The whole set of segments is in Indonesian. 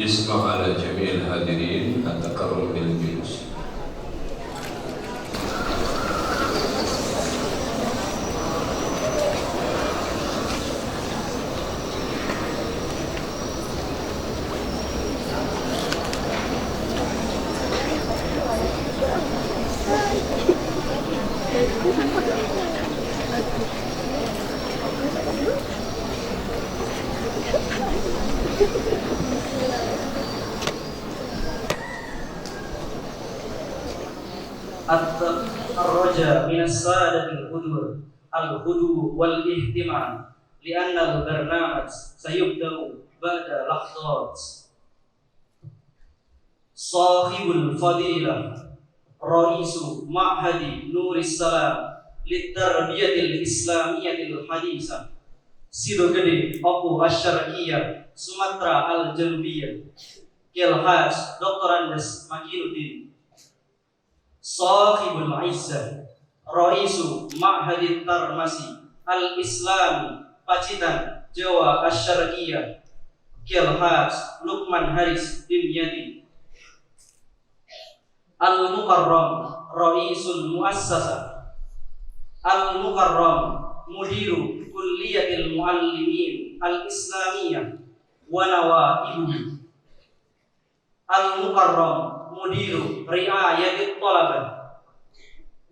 يسمع على جميع الحاضرين التكرم بالجلوس. الرجاء من السادة الهدوء والاهتمام لأن البرنامج سيبدأ بعد لحظات. صاحب الفضيلة رئيس معهد نور السلام للتربية الإسلامية الحديثة Sidogede Oku Asyariyah Sumatera Al-Janubiyah Kelhaj Dr. Andes Makinuddin Sahibul Izzah Raisu Ma'hadit Tarmasi Al-Islami Pacitan Jawa Asyariyah Kelhaj Lukman Haris Dimyati Al-Mukarram Raisul Muassasah Al-Mukarram Mudiru Kulliyatil Muallimin Al-Islamiyah wa Nawaibuhu Al-Mukarram Mudiru Riayatit Talabah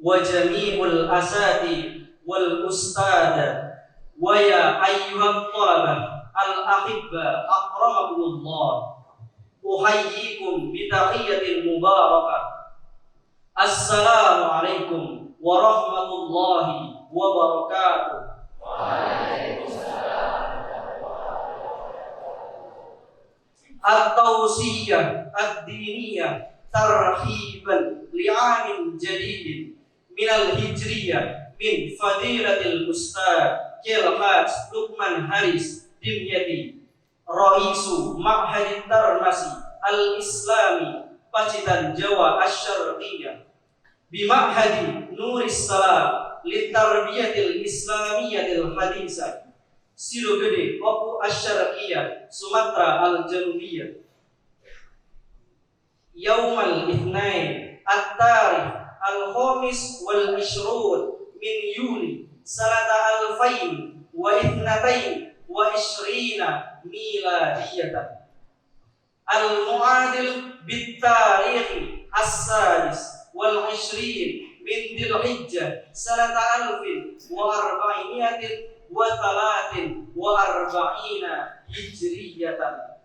wa Jami'ul Asati wal Ustada wa ya ayyuhat talabah Al-Akhibba akramakumullah uhayyikum bitahiyatil mubarakah Assalamu alaikum warahmatullahi wabarakatuh. At-tawsiyah ad-diniyah tarhiban li'amin jadidin minal hijriyah min fadilatil ustad Kelhaj Lukman Haris Dimyati Raisu Ma'hadit Tarmasi Al-Islami Pacitan Jawa Asyariyah Bima'hadi Nuris Salam Litarbiyatil Islamiyatil Hadisah Sidogede Oku Asyariyah Sumatera Al-Janubiyah Yaumal Ithnain At-Tarikh Al-Khamis Wal-Ishrun Min Yuli Sanata Al-Fain Wa Ithnatain Wa Ishrina Miladiyatan Al-Mu'adil Bit-Tarikhi As-Sadis Wal-Ishrin Min Dhul-Hijjah Sanata Alfin Wa Arba'iniyatin Wa Talatin Wa Arba'ina Hijriyatan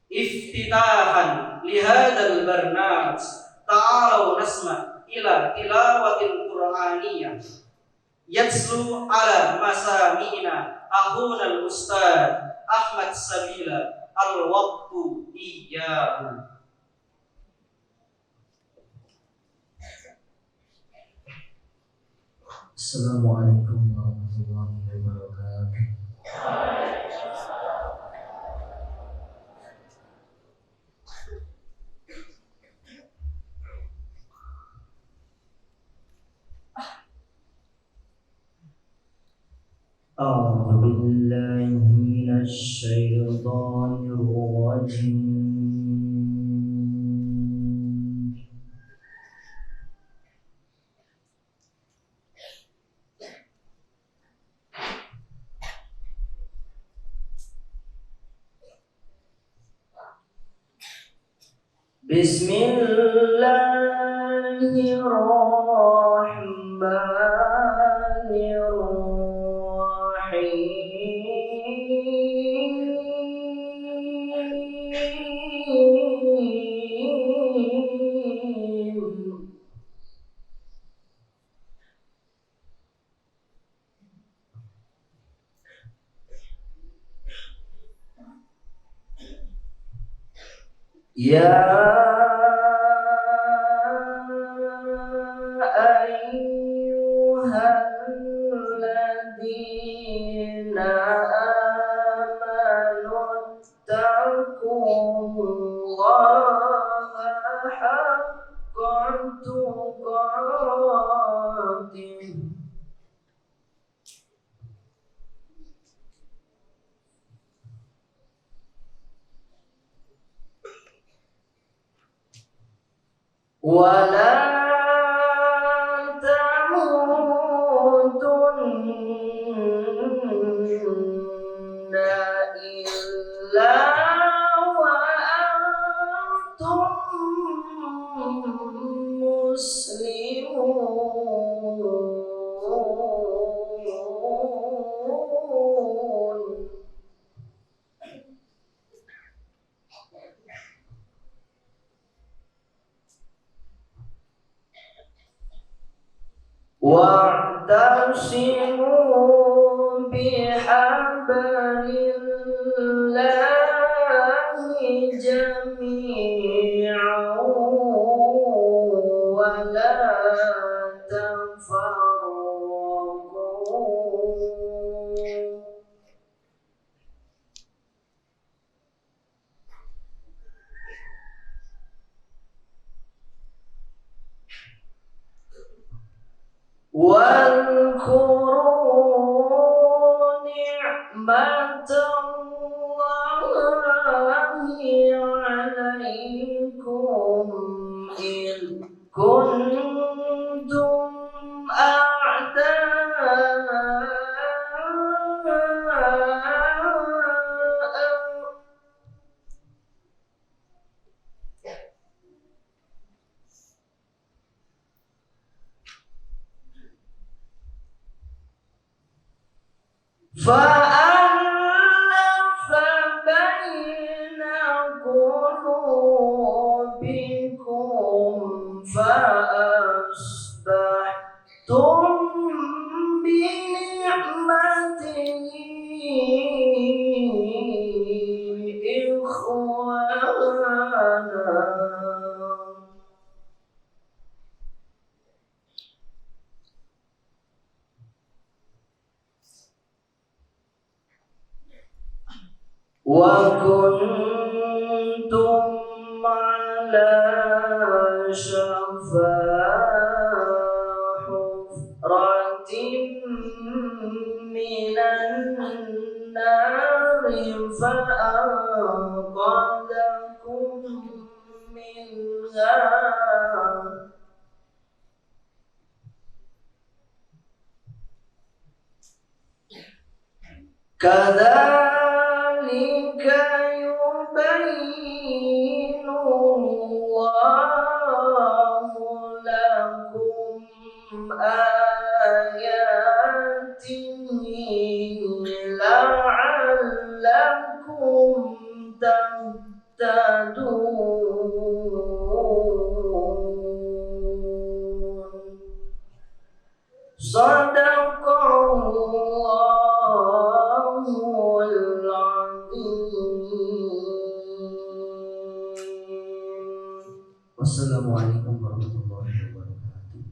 Iftitahan Lihadal Barnamaj Ta'alaw nasma ila tilawatil Qur'aniyah Yatslu ala masami'ina Ahuna al-Ustad Ahmad Sabila Al-Waqtu Iyyahu. Assalamualaikum warahmatullahi wabarakatuh. أعوذ بالله من الشيطان الرجيم. بسم الله الرحمن الرحيم. يا أيها الذين آمنوا اتقوا الله حق تقاته ولا تموتن إلا وأنتم مسلمون واعتصموا بحبل الله جميعا ولا تفرقوا واذكروا نعمة الله عليكم إذ كنتم أعداء فألف بين قلوبكم فأصبحتم بنعمته إخوانا وكنتم على شفا حفرة من النار فأنقذكم منها كذلك يبين الله لكم آياته لعلكم تهتدون صدق الله العظيم. Wassalamualaikum warahmatullahi wabarakatuh.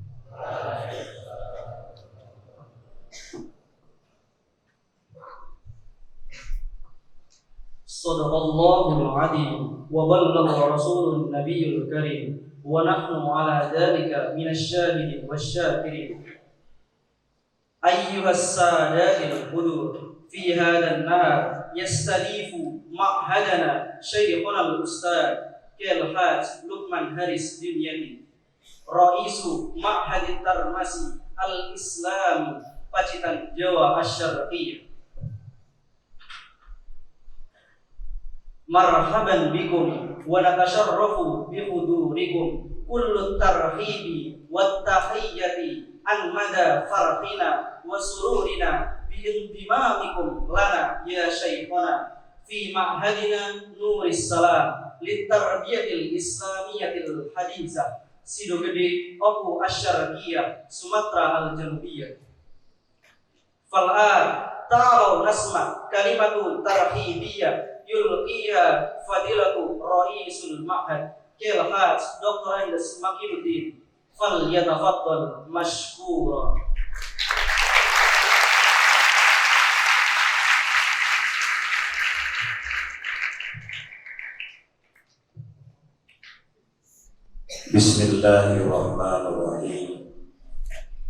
Sadaqallahul azim wa ballagha rasulun nabiyul karim wa nahnu ala dzalika minasyahidin wasyakirin. Ayyuhas sadatil hudur fi hadzal nahar yastadifu ma'hadana syekhuna al-ustaz Al-Hajj Luqman Haris Dunyati Raisu Ma'hadit Tarmasi Al-Islami Pacitan Jawa Asy-Syarqiyyah. Marhaban bikum wa natasharrafu bi hudurikum kullu tarhibi wat tahiyyati an mada farhina wa sururina bi indimamikum lana ya syekhana fi ma'hadina Nuris Salam litarbiyatil islamiyatil hadisah Sidogede Oku Asy-Syarqiyyah Sumatera Al-Janubiyah. Fal'an ta'aw nasma kalimatun tarhibiyah yulqiha fadilatu raisul ma'had Al-Hajj Dr. Andes Makinuddin fal yatafaddal mashkura. Bismillahirrahmanirrahim.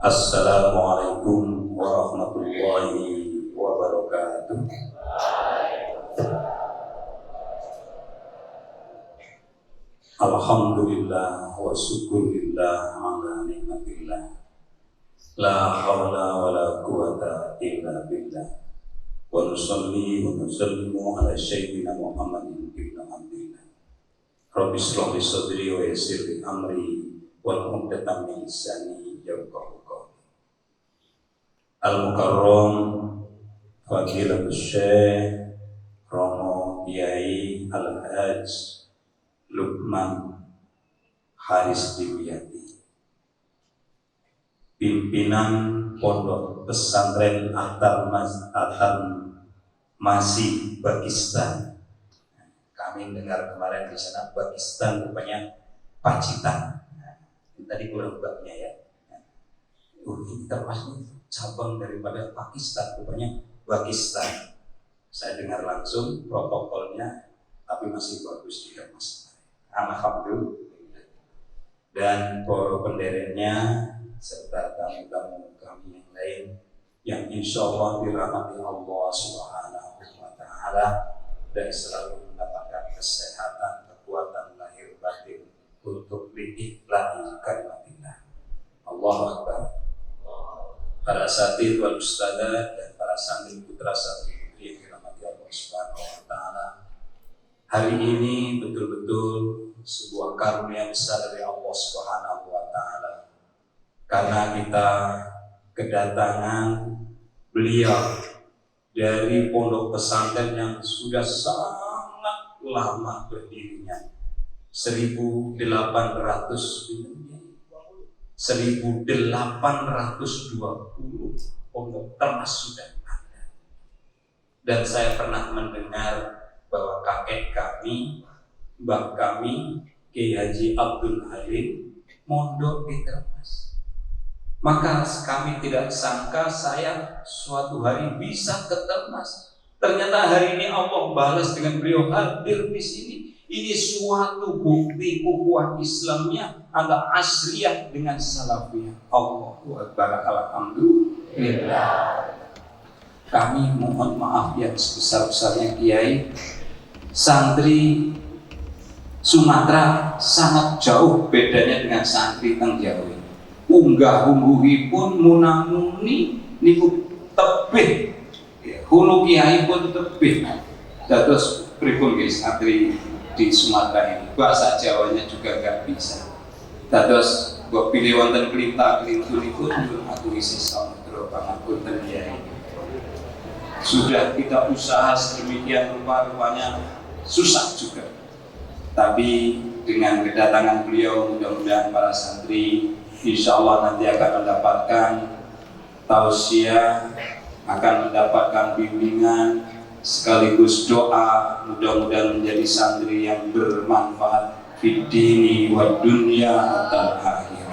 Assalamualaikum warahmatullahi wabarakatuh. Alhamdulillah wa syukurillah ala nikmatillah. La hawla wa la quwata illa billah. Wa nusalli wa nusallimu ala sayyidina Muhammadin ibn Abdillah. Rabbi shrah li sadri wa yassir li amri wal 'uqdatam min lisani yafqahu qawli. Al-Mukarram Fadilatul Syekh Romo Kiai Al-Hajj Lukman Haris Dimyati, pimpinan Pondok Pesantren Atar Masih Pakistan. Kami dengar kemarin di sana Pakistan rupanya Pacitan. Tadi kurang babnya ya. Ini termasuk cabang daripada Pakistan, rupanya Pakistan. Saya dengar langsung protokolnya, tapi masih bagus juga mas. Alhamdulillah. Dan para pendereknya serta tamu-tamu kami yang lain yang insya Allah dirahmati Allah Subhanahu wa Ta'ala dan selalu mendapatkan kesehatan, kekuatan lahir batin untuk li'iqla'i kalimatillah. Allahu Akbar. Para asatidz wal ustadzah dan para santri putra santri putri yang dirahmati Allah Subhanahu wa Ta'ala, hari ini betul-betul sebuah karunia besar dari Allah Subhanahu wa Ta'ala, karena kita kedatangan beliau dari pondok pesantren yang sudah sangat lama berdirinya, 1820 pondok termas sudah ada. Dan saya pernah mendengar bahwa kakek kami, mbah kami, Kiai Haji Abdul Halim mondok di Termas. Maka kami tidak sangka saya suatu hari bisa ke Termas. Ternyata hari ini Allah balas dengan beliau hadir di sini. Ini suatu bukti ukhuwah Islamnya antara asriyah dengan salafiyah. Allahu Akbar, alhamdulillah. Kami mohon maaf yang sebesar-besarnya Kiai. Santri Sumatera sangat jauh bedanya dengan santri teng Jawa. Unggah-ungguhipun munamuni niku tebih. Hulu Kiai pun tebih. Dados pripun nggih santri di Sumatera ini, bahasa Jawanya juga gak bisa. Dados mbok pilih wonten klinta-klintunipun nyuwun aturi samudra pangapunten Kiai. Sudah kita usaha sedemikian rupa-rupanya susah juga. Tapi dengan kedatangan beliau, mudah-mudahan para santri insya Allah nanti akan mendapatkan tausiah, akan mendapatkan bimbingan, sekaligus doa, mudah-mudahan menjadi santri yang bermanfaat fid dini wa dunya hatta akhir,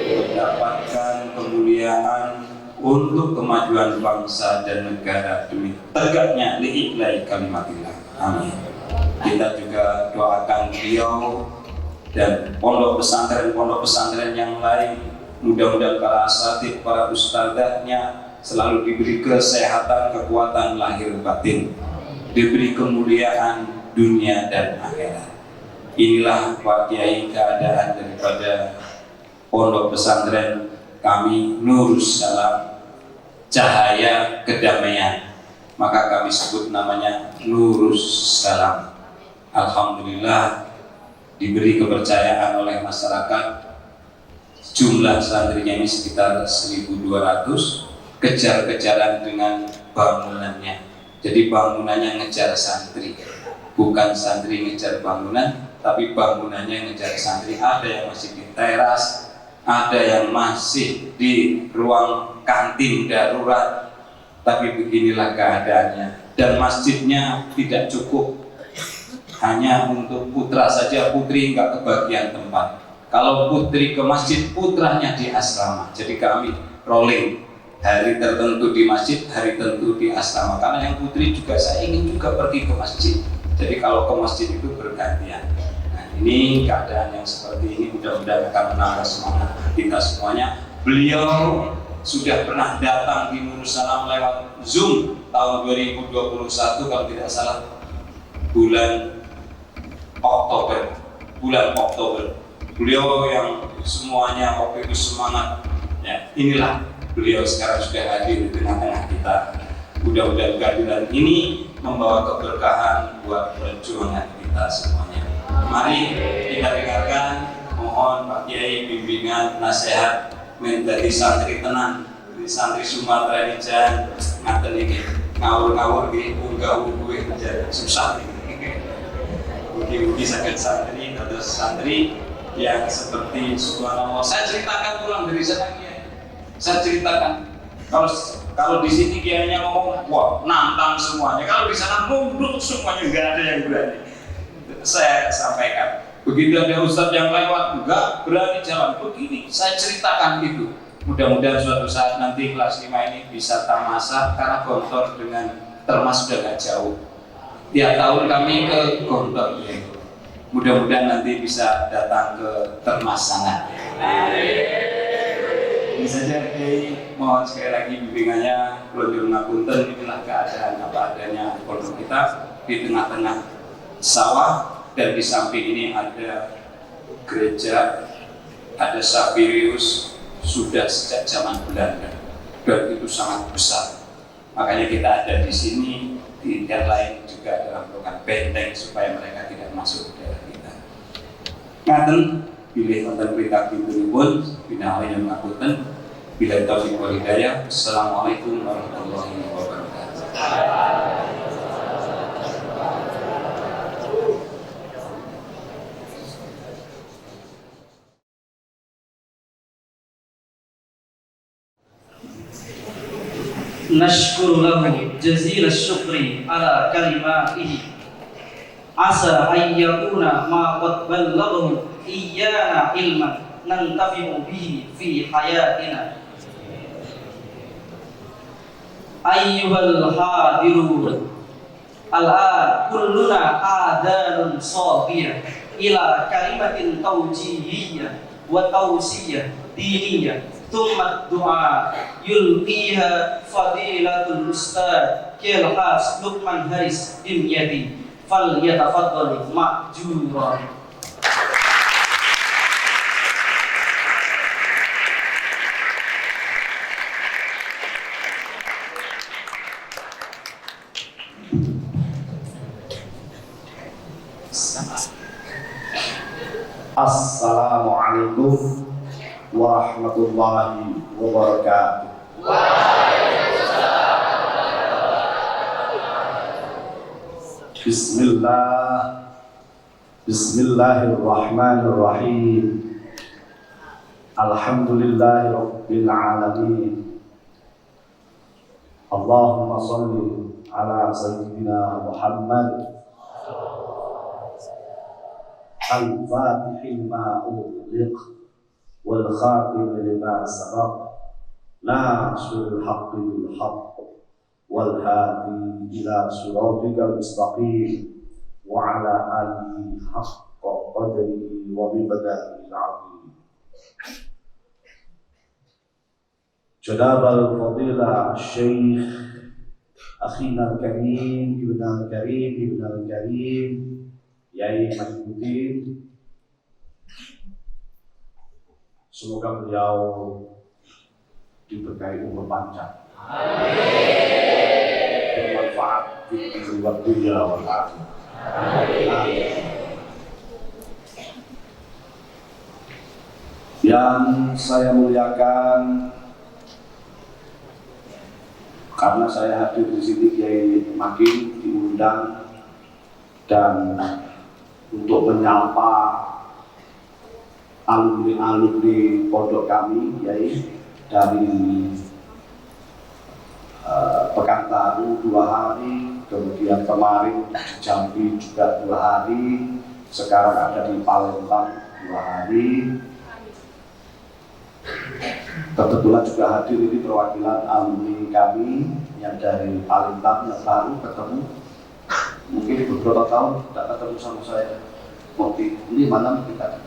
mendapatkan kemuliaan untuk kemajuan bangsa dan negara demi tegaknya li'iqla'i kalimatillah. Amin. Kita juga doakan beliau dan pondok pesantren yang lain, mudah-mudahan para asatidz, para ustadzahnya selalu diberi kesehatan, kekuatan lahir batin, diberi kemuliaan dunia dan akhirat. Inilah Pak Kiai keadaan daripada pondok pesantren kami Nurus Salam, cahaya kedamaian, maka kami sebut namanya Nurus Salam. Alhamdulillah diberi kepercayaan oleh masyarakat, jumlah santrinya ini sekitar 1.200, kejar-kejaran dengan bangunannya. Jadi bangunannya ngejar santri, bukan santri ngejar bangunan, tapi bangunannya ngejar santri. Ada yang masih di teras, ada yang masih di ruang kantin darurat, tapi beginilah keadaannya. Dan masjidnya tidak cukup hanya untuk putra saja, putri nggak kebagian tempat. Kalau putri ke masjid, putranya di asrama. Jadi kami rolling, hari tertentu di masjid, hari tertentu di asrama. Karena yang putri juga saya ingin juga pergi ke masjid. Jadi kalau ke masjid itu bergantian. Nah, ini keadaan yang seperti ini mudah-mudahan akan menambah semangat kita semuanya. Beliau sudah pernah datang di Nurus Salam lewat Zoom tahun 2021 kalau tidak salah, bulan Oktober bulan Oktober. Beliau yang semuanya waktu itu semangat, ya, inilah beliau sekarang sudah hadir di tengah-tengah kita. Mudah-mudahan kehadiran ini membawa keberkahan buat perjuangan kita semuanya. Mari kita dengarkan, mohon Pak Kiai bimbingan, nasihat menjadi santri tenang, di santri Sumatera ini jangan ngaten ini ngawur-ngawur di unggah-ungguh aja susah ini. Ugi-ugi sakit santri atau santri yang seperti subhanallah. Saya ceritakan pulang dari sana Kiai. Saya ceritakan kalau di sini Kiainya ngomong wah nantang semuanya, kalau di sana nunduk semuanya, nggak ada yang berani. Saya sampaikan begitu ada ustadz yang lewat nggak berani jalan begini, saya ceritakan itu. Mudah-mudahan suatu saat nanti kelas 5 ini bisa tamasa, karena Gontor dengan Termas sudah nggak jauh. Tiap tahun kami ke Gontor ya. Mudah-mudahan nanti bisa datang ke Termas sana. Ini saja Kiai, mohon sekali lagi bimbingannya. Kelonjur ngapunten, inilah keadaan apa adanya pondok kita di tengah-tengah sawah, dan di samping ini ada gereja, ada Sabirius sudah sejak zaman Belanda, dan itu sangat besar. Makanya kita ada di sini, di yang lain juga dalam program benteng supaya mereka tidak masuk ke daerah kita. Ngaten pilih konten berita pintu pun bina oleh yang ngapunten. Bila taufiq wal hidayah. Assalamualaikum warahmatullahi wabarakatuh. Nashkuru lahu jazila syukri ala kalimatihi asa ayyakuna ma qad ballaghahu iyyana ilman nantafi'u bihi fi hayatina. Ayyuhal hadirun, al-an kulluna adanun safiyah ila kalimatin tawjihiyyah wa tawsiyah diniyah. Thumma du'a yulqiha fadilatul ustaz Kilhas Lukman Haris Dimyati fal yatafaddal ma'juran. Assalamualaikum warahmatullahi wabarakatuh. Bismillahirrahmanirrahim. Alhamdulillahi rabbil alamin. Allahumma salli ala sayyidina Muhammad al-fatihil ma'uliq wal khatim lima sabaq nasrul haqqi bil haqq wal hadi ila siratikal mustaqim wa ala alihi haqqa qadri wa miqdaril azim. Jadabal fadilah Syekh akhina al-karim ibn al-karim Yai Majuddin, semoga beliau diberkahi umur panjang, bermanfaat di waktu dunia wal akhirah. Yang saya muliakan, karena saya hadir di sini, Kiai Makin diundang dan untuk menyapa alumni pondok kami, Yai, dari Pekanbaru 2 hari, kemudian kemarin di Jambi juga 2 hari, sekarang ada di Palembang 2 hari. Kebetulan juga hadir ini perwakilan alumni kami yang dari Palembang yang baru ketemu. Mungkin beberapa tahun tidak ketemu sama saya. Motif ini mana kita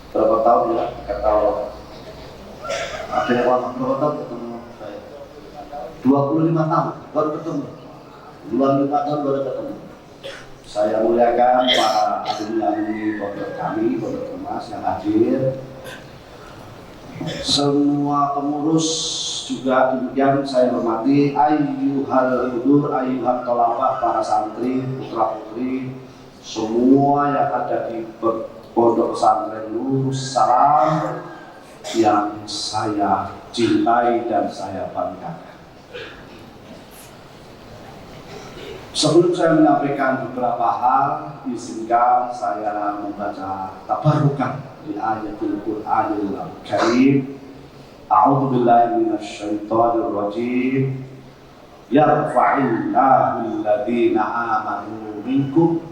berapa tahun ya? Kalau ada yang lama berapa tahun ketemu saya? 25 tahun baru ketemu. 25 tahun baru ketemu. Saya muliakan para alumni pondok kami, pondok Kemas yang hadir. Semua pengurus juga demikian saya hormati. Ayyuhal hudur, ayyuhal tolabah, para santri, putra putri, semua yang ada di pondok pesantren Nur Salam yang saya cintai dan saya banggakan. Sebelum saya menyampaikan beberapa hal, izinkan saya membaca tabarukan di ayatul Qur'anil Karim. A'udzu billahi minasyaitonir rajim. Yarfa'illahu alladziina aamanu minkum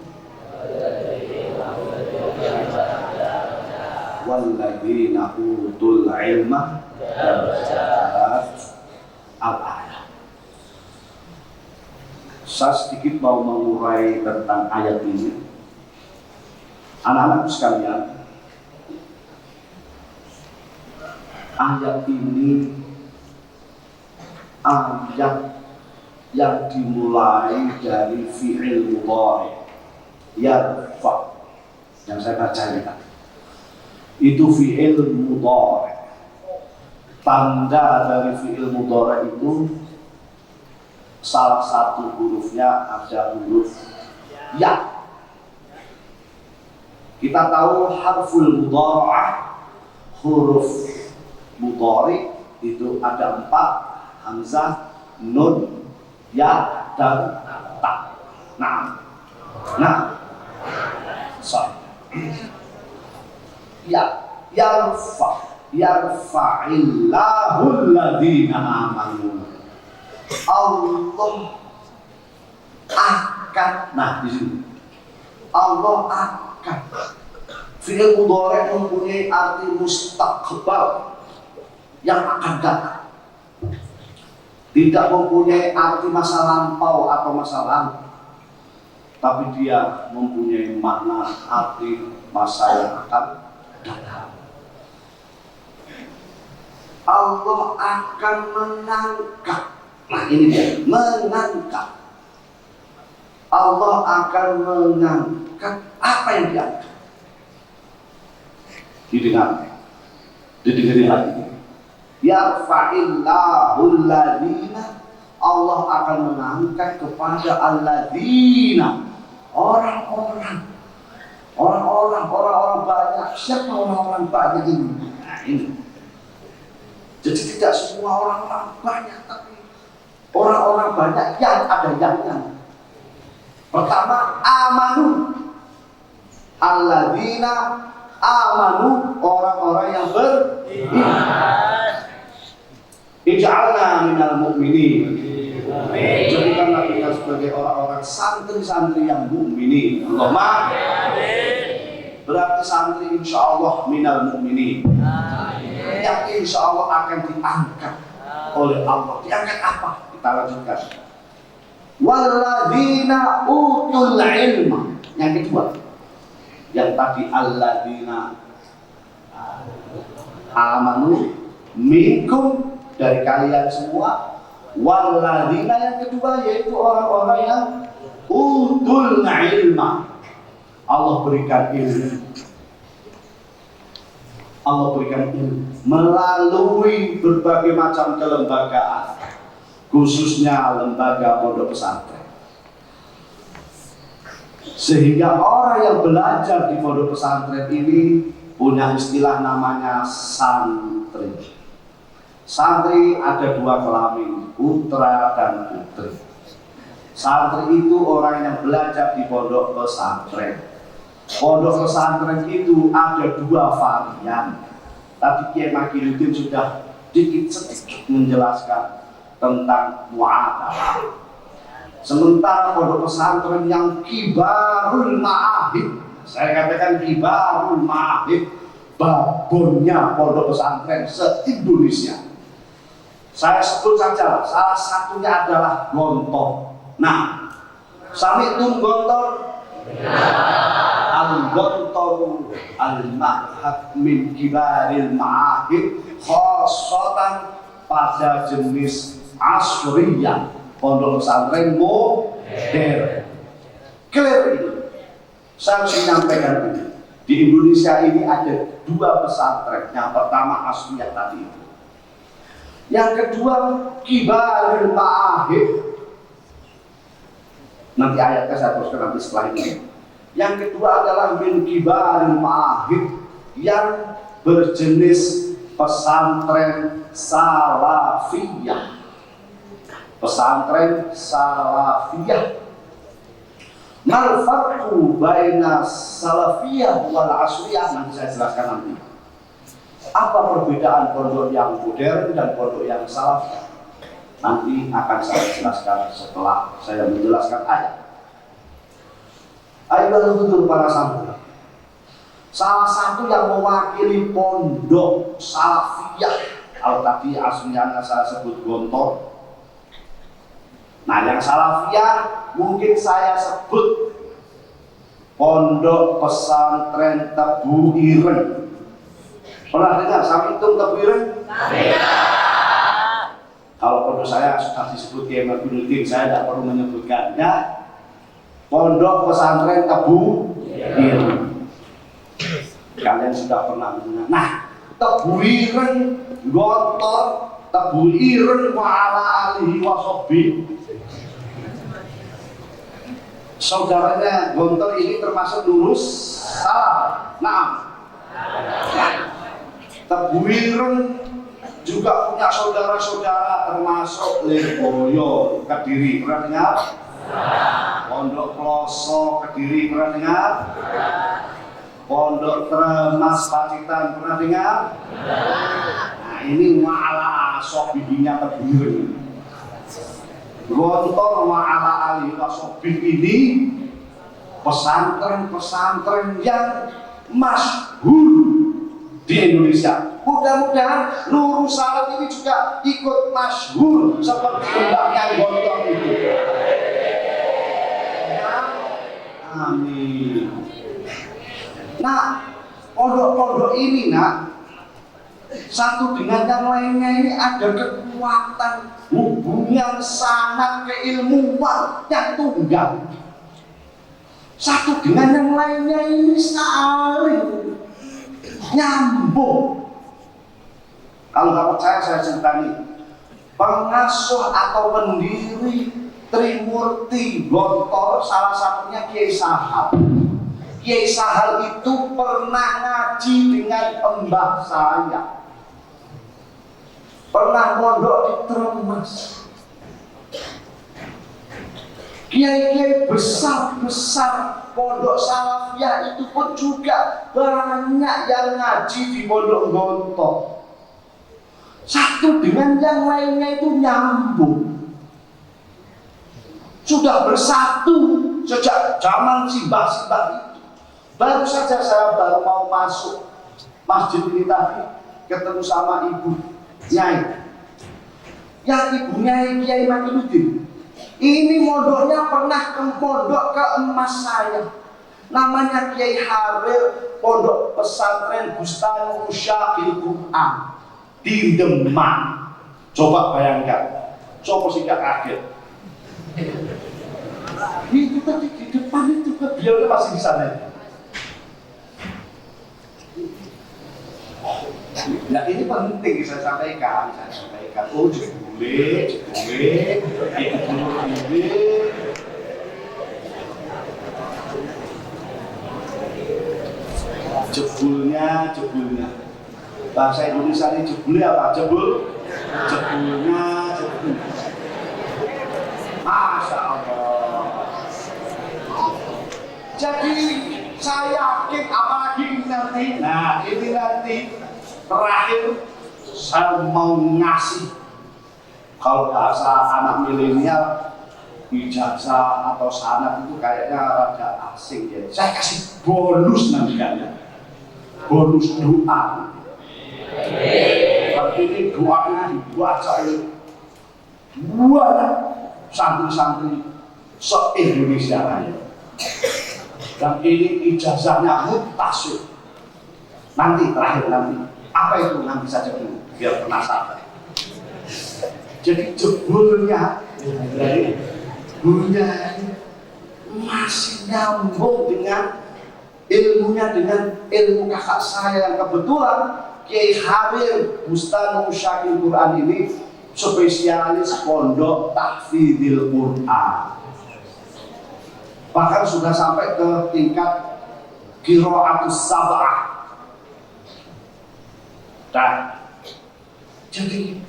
walladziina utul ilma darajat. Al-ayat. Saya sedikit mau mengurai tentang ayat ini. Anak-anak sekalian, ayat ini ayat yang dimulai dari fi'il mudhari yarfa yang saya baca ini tadi. Itu fi'il mudhari. Tanda dari fi'il mudhari itu salah satu hurufnya ada huruf ya. Kita tahu harful mudhara'ah, huruf mudhari itu ada 4, hamzah, nun, ya, dan ta. Nah, yarfa'illahu alladziina aamanu. Allah akan, nah di sini Allah akan. Fi'il mudhari mempunyai arti mustaqbal, yang akan datang. Tidak mempunyai arti masa lampau atau masa lalu, tapi dia mempunyai makna arti masa yang akan datang. Allah akan mengangkat. Nah ini dia, mengangkat. Allah akan mengangkat. Apa yang diangkat? Didengar lagi. Yarfa'illahu alladziina, Allah akan mengangkat kepada alladzina, orang-orang banyak. Siapa orang-orang banyak ini? Nah ini. Jadi tidak semua orang-orang banyak, tapi orang-orang banyak yang ada yang. Pertama, amanu. Alladzina amanu, orang-orang yang beriman. Ij'alna minal mu'minin. Jadikanlah kita sebagai orang-orang santri-santri yang mukminin. Allahumma berarti santri insya Allah minal mu'minin, yang insya Allah akan diangkat oleh Allah. Diangkat apa? Kita lanjutkan. Walladzina utul ilma. Yang kedua, yang tadi alladzina amanu minkum, dari kalian semua. Walladzina yang kedua yaitu orang-orang yang utul ilma. Allah berikan ilmu. Allah berikan ilmu melalui berbagai macam kelembagaan, khususnya lembaga pondok pesantren. Sehingga orang yang belajar di pondok pesantren ini punya istilah namanya santri. Santri ada 2 kelamin, putra dan putri. Santri itu orang yang belajar di pondok pesantren. Pondok pesantren itu ada 2 varian. Tadi Kiai Makiluddin sudah sedikit menjelaskan tentang mu'adalah. Sementara pondok pesantren yang kibarul ma'ahid, saya katakan kibarul ma'ahid, babonnya pondok pesantren se-Indonesia. Saya sebut saja, salah satunya adalah Gontor. Nah, Sami'tum Gontor? Al-Gontor al-Ma'had min kibaril ma'ahid, khosotan pada jenis asriyah, pondok pesantren modern. clear ini. Saya harus menyampaikan ini. Di Indonesia ini ada 2 pesantren. Yang pertama Asmiyah tadi itu. Yang kedua Kibarul Ma'ahid. Nanti ayatnya saya teruskan nanti setelah ini. Yang kedua adalah min Kibarul Ma'ahid yang berjenis pesantren salafiyah. Pesantren salafiyah. Mal farqu baina salafiyah wal asriyah, nanti saya jelaskan nanti. Apa perbedaan pondok yang modern dan pondok yang salafiyah? Nanti akan saya jelaskan setelah saya menjelaskan ayat. Ayo betul para santri. Salah satu yang mewakili pondok salafiyah, kalau tadi aslinya saya sebut Gontor. Nah, yang salafiyah mungkin saya sebut pondok pesantren Tebu Ireng. Pernah dengar Samitung Tebu Ireng? Kalau pondok saya sudah disebut Kiai Magunuddin, saya tidak perlu menyebutkannya. Pondok pesantren Tebu Ireng. Kalian sudah pernah mendengar. Nah, Tebu Ireng, Gontor, Tebu Ireng wa ala alihi wa sahbihi. Saudaranya Gontor ini termasuk lulus salah. Nah, Tebu Ireng juga punya saudara-saudara termasuk Lirboyo Kediri, pernah dengar? Pondok Ploso Kediri, pernah dengar? Pondok Tremas Pacitan, pernah dengar? Nah, ini ma'ala sobihinya Tebu Ireng. Gontor ma'ala alihi wasobih ini pesantren-pesantren yang masyhur di Indonesia. Mudah-mudahan Nurul Salam ini juga ikut masyhur seperti undangnya Gontor itu. Amin. Nah, pondok-pondok ini satu dengan yang lainnya ini ada kekuatan hubungan sangat keilmuan yang tunggal. Satu dengan yang lainnya ini saling nyambung. Kalau nggak percaya saya ceritani. Pengasuh atau pendiri Trimurti Gontor salah satunya Kiai Sahal. Kiai Sahal itu pernah ngaji dengan mbah saya. Pernah mondok di Tremas. Kiai-kiai besar-besar pondok salafiyah itu pun juga banyak yang ngaji di pondok Gontor. Satu dengan yang lainnya itu nyambung. Sudah bersatu sejak zaman simbah-simbah itu. Baru saja saya mau masuk masjid ini tadi ketemu sama ibu Nyai. Yang ibu Nyai Kiai Magunuddin. Ini mondoknya pernah ke pondok ke emas saya. Namanya Kiai Haril, pondok pesantren Bustanu Syakil Quran di Demak. Coba bayangkan. Coba sih gak kaget. Itu tadi di depan itu beliau masih di sana. Nah, ini penting saya sampaikan. Oh, jebule, itu jebulnya. Bahasa Indonesia ini jebule apa? Jebulnya. Masya Allah. Jadi saya yakin apalagi ini nanti. Nah, ini nanti terakhir saya mau ngasih, kalau bahasa anak milenial, ijazah atau sanad itu kayaknya rada asing ya. Saya kasih bonus nanti kalian, bonus doa. Tapi ini doa ini dibaca oleh banyak santri-santri se-Indonesia raya. Dan ini ijazahnya mutasyir. Nanti terakhir nanti. Apa itu nanti saja dulu biar penasaran. Jadi jebulnya masih nyambung dengan ilmunya dengan ilmu kakak saya yang kebetulan Kiai Habir Bustanu Syakil Quran ini spesialis pondok tahfidzil Quran, bahkan sudah sampai ke tingkat qiraatus sab'ah. Nah, jadi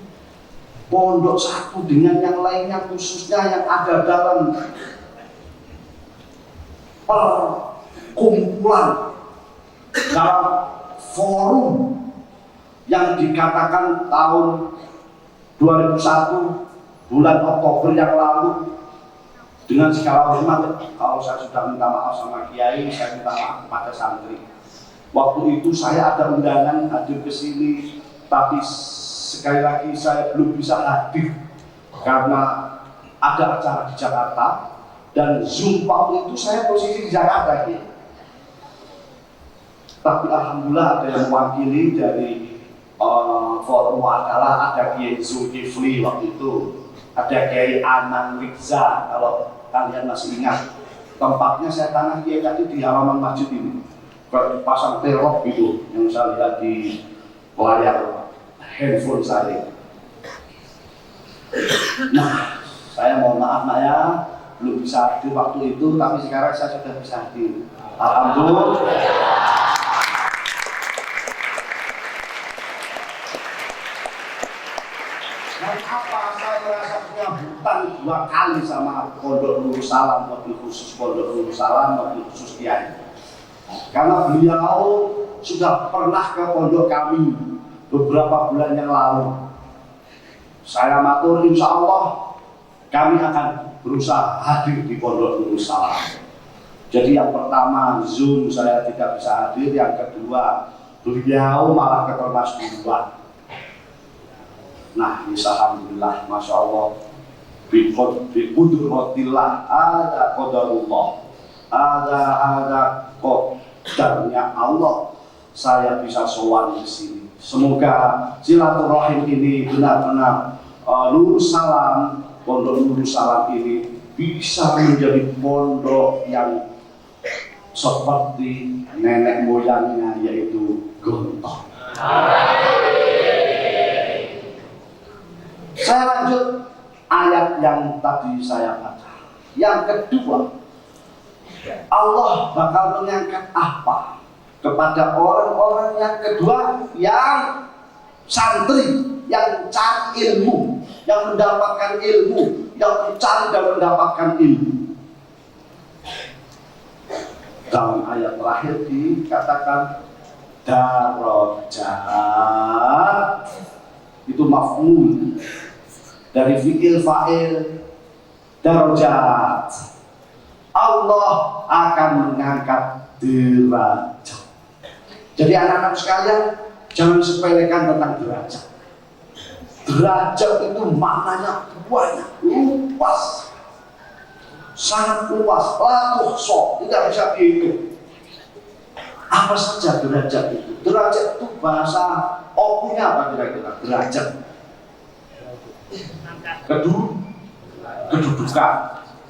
pondok satu dengan yang lainnya, khususnya yang ada dalam perkumpulan dalam forum yang dikatakan tahun 2001 bulan Oktober yang lalu, dengan segala hormat, kalau saya sudah minta maaf sama Kiai, saya minta maaf kepada santri. Waktu itu saya ada undangan hadir ke sini, tapi sekali lagi saya belum bisa hadir karena ada acara di Jakarta. Dan Zoom waktu itu saya posisi di Jakarta gitu. Tapi alhamdulillah ada yang mewakili dari forum adalah ada Kiai Zulkifli waktu itu, ada Kiai Anang Rikza, kalau kalian masih ingat. Tempatnya saya tanya Kiai tadi di halaman masjid ini, pasang terop gitu yang saya lihat di layar handphone saya. Nah, saya mohon maaf Nak ya, belum bisa hadir waktu itu, tapi sekarang saya sudah bisa hadir. Alhamdulillah. Dan apa saya merasa punya hutang 2 kali sama Pondok Nurul Salam, mobil khusus Pondok Nurul Salam, mobil khusus Kiai. Karena beliau sudah pernah ke pondok kami beberapa bulan yang lalu. Saya matur, insya Allah kami akan berusaha hadir di Pondok Nurul Salam. Jadi yang pertama Zoom saya tidak bisa hadir, yang kedua beliau malah ke kelas 2. Nah, alhamdulillah, masya Allah, biqudrotillah, ada qadarullah, ada qadarnya Allah, saya bisa sowan di sini. Semoga silaturahim ini benar-benar Nurul Salam, Pondok Nurul Salam ini bisa menjadi pondok yang seperti nenek moyangnya, yaitu Gontor. Saya lanjut ayat yang tadi saya baca. Yang kedua, Allah bakal mengangkat apa kepada orang-orang yang kedua, yang santri, yang cari ilmu, yang mendapatkan ilmu, yang mencari dan mendapatkan ilmu. Dalam ayat terakhir dikatakan darajat, itu maf'ul dari fi'il fa'il darajat. Allah akan mengangkat derajat. Jadi anak-anak sekalian, jangan sepelekan tentang derajat. Derajat itu maknanya banyak, luas, sangat luas, latuhso, tidak bisa dihitung. Apa saja derajat itu? Derajat itu bahasa okunya apa kira-kira? Derajat kedudukan,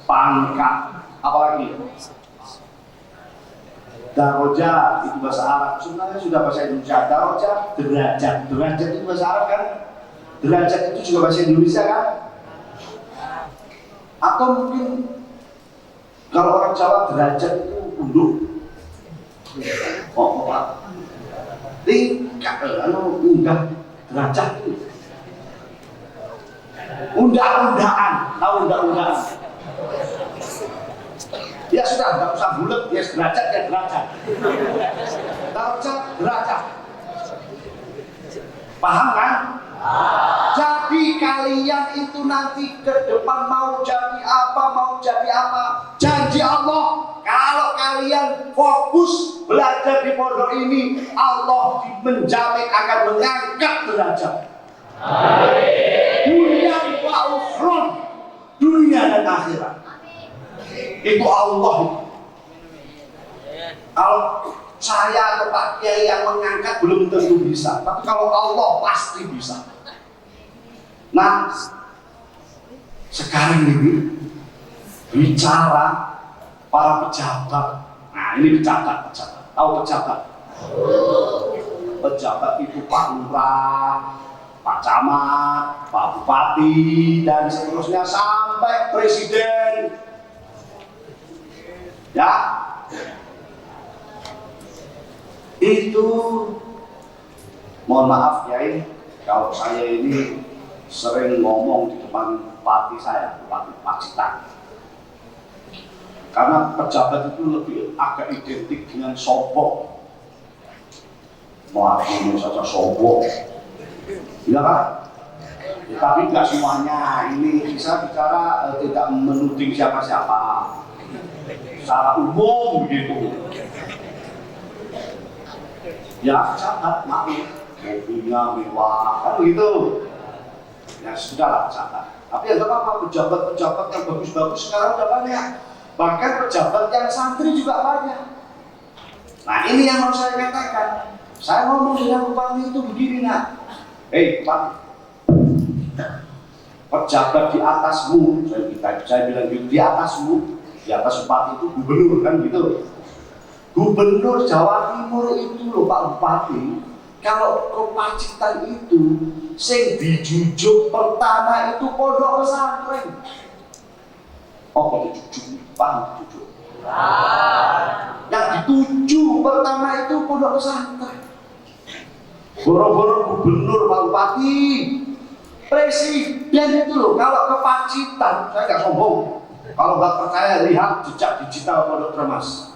pangkat, apalagi daroja itu bahasa Arab, sebenarnya sudah bahasa Indonesia. Daroja derajat, derajat itu bahasa Arab kan? Derajat itu juga bahasa Indonesia kan? Atau mungkin kalau orang Jawa derajat itu unduk. Oh, Pak. Tingkat unggah derajat itu. Undang-undangan, tahu undang-undangan? Ya sudah, nggak usah bulat, ya derajat, ya derajat. Derajat, derajat. Paham kan? Jadi kalian itu nanti ke depan mau jadi apa, janji Allah, kalau kalian fokus belajar di pondok ini, Allah menjamin akan mengangkat derajat. Dunia wa ukhron, dunia dan akhirat. Itu Allah. Kalau saya atau Pak Kiai yang mengangkat belum tentu bisa, tapi kalau Allah pasti bisa. Nah, sekarang ini bicara para pejabat. Nah ini pejabat. Tahu pejabat? Pejabat itu Pak Lurah, Pak Camat, Pak Bupati, dan seterusnya sampai Presiden. Ya, itu mohon maaf Yai, kalau saya ini sering ngomong di depan bupati saya, Bupati Pacitan. Karena pejabat itu lebih agak identik dengan sombong. Mewakili saja sombong. Ya kan? Ya, tapi tidak semuanya. Ini bisa bicara tidak menuding siapa-siapa. Secara umum begitu. Ya, pejabat maklum. Mobilnya mewah, kan gitu. Ya sudahlah pejabat. Tapi ada apa pejabat-pejabat yang bagus-bagus sekarang udah banyak. Bahkan pejabat yang santri juga banyak. Nah ini yang mau saya katakan. Saya ngomong dengan bupati itu begini nak. Hei bupati, pejabat di atasmu, saya bilang gitu, di atasmu, di atas bupati itu gubernur kan gitu. Gubernur Jawa Timur itu loh Pak Bupati. Kalau ke Pacitan itu, sing dijujuk pertama itu pondok pesantren. Oh, kalau dijujuk, paham dijujuk. Yang dituju pertama itu pondok pesantren. Boro-boro gubernur, Pak Bupati, presiden itu loh. Kalau ke Pacitan, saya nggak sombong. Kalau nggak percaya lihat jejak digital Pondok Termas.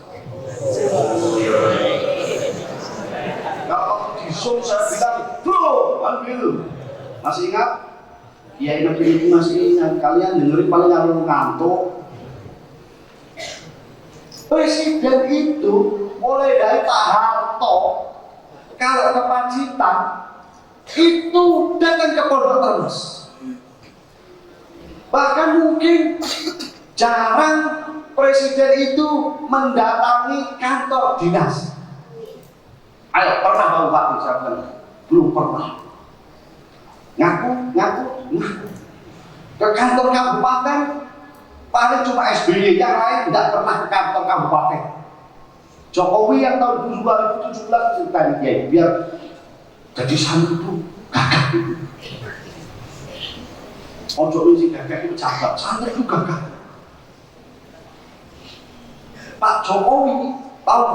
Kalau di Zoom saya bilang, bro, ambil. Masih ingat? Ya ini masih ingat. Kalian dengerin paling kalau ngantuk. Presiden itu mulai dari Pak Harto, kalau ke Pacitan itu datang ke Pondok Termas. Bahkan mungkin jarang presiden itu mendatangi kantor dinas. Ayo, pernah Pak Bupati? Saya bilang, belum pernah. Ngaku. Ke kantor kabupaten paling cuma SBY, yang lain tidak pernah ke kantor kabupaten. Jokowi yang tahun 2017 ceritanya ya, biar jadi santri itu gagah itu. Ojo ini gagah itu pejabat, santri itu gagah. Pak Jokowi tahun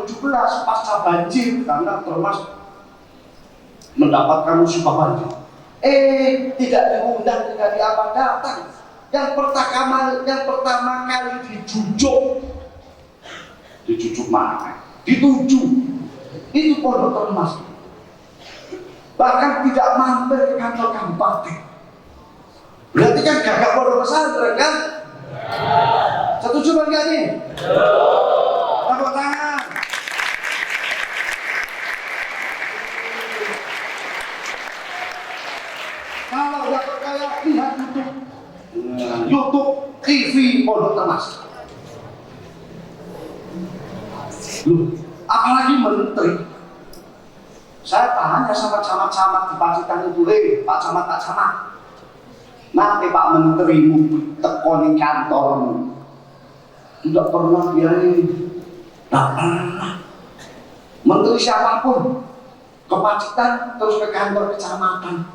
2017 pasca banjir karena Termas mendapatkan musibah banjir. Tidak diundang, tidak diapa datang. Yang pertama kali dijujuk mana? Dituju. Itu Pondok Termas. Bahkan tidak mampir ke kantor kabupaten. Berarti kan gagak pondok pesantren kan? Setuju bang ini? Tepuk tangan. Kalau nggak percaya lihat YouTube TV Pondok Termas. Apalagi menteri. Saya tanya sama camat-camat di Pacitan itu, Pak Camat. Nanti Pak Menterimu tekoni kantormu. Tidak pernah dia ini. Tidak pernah. Menteri siapapun ke Pacitan terus ke kantor kecamatan.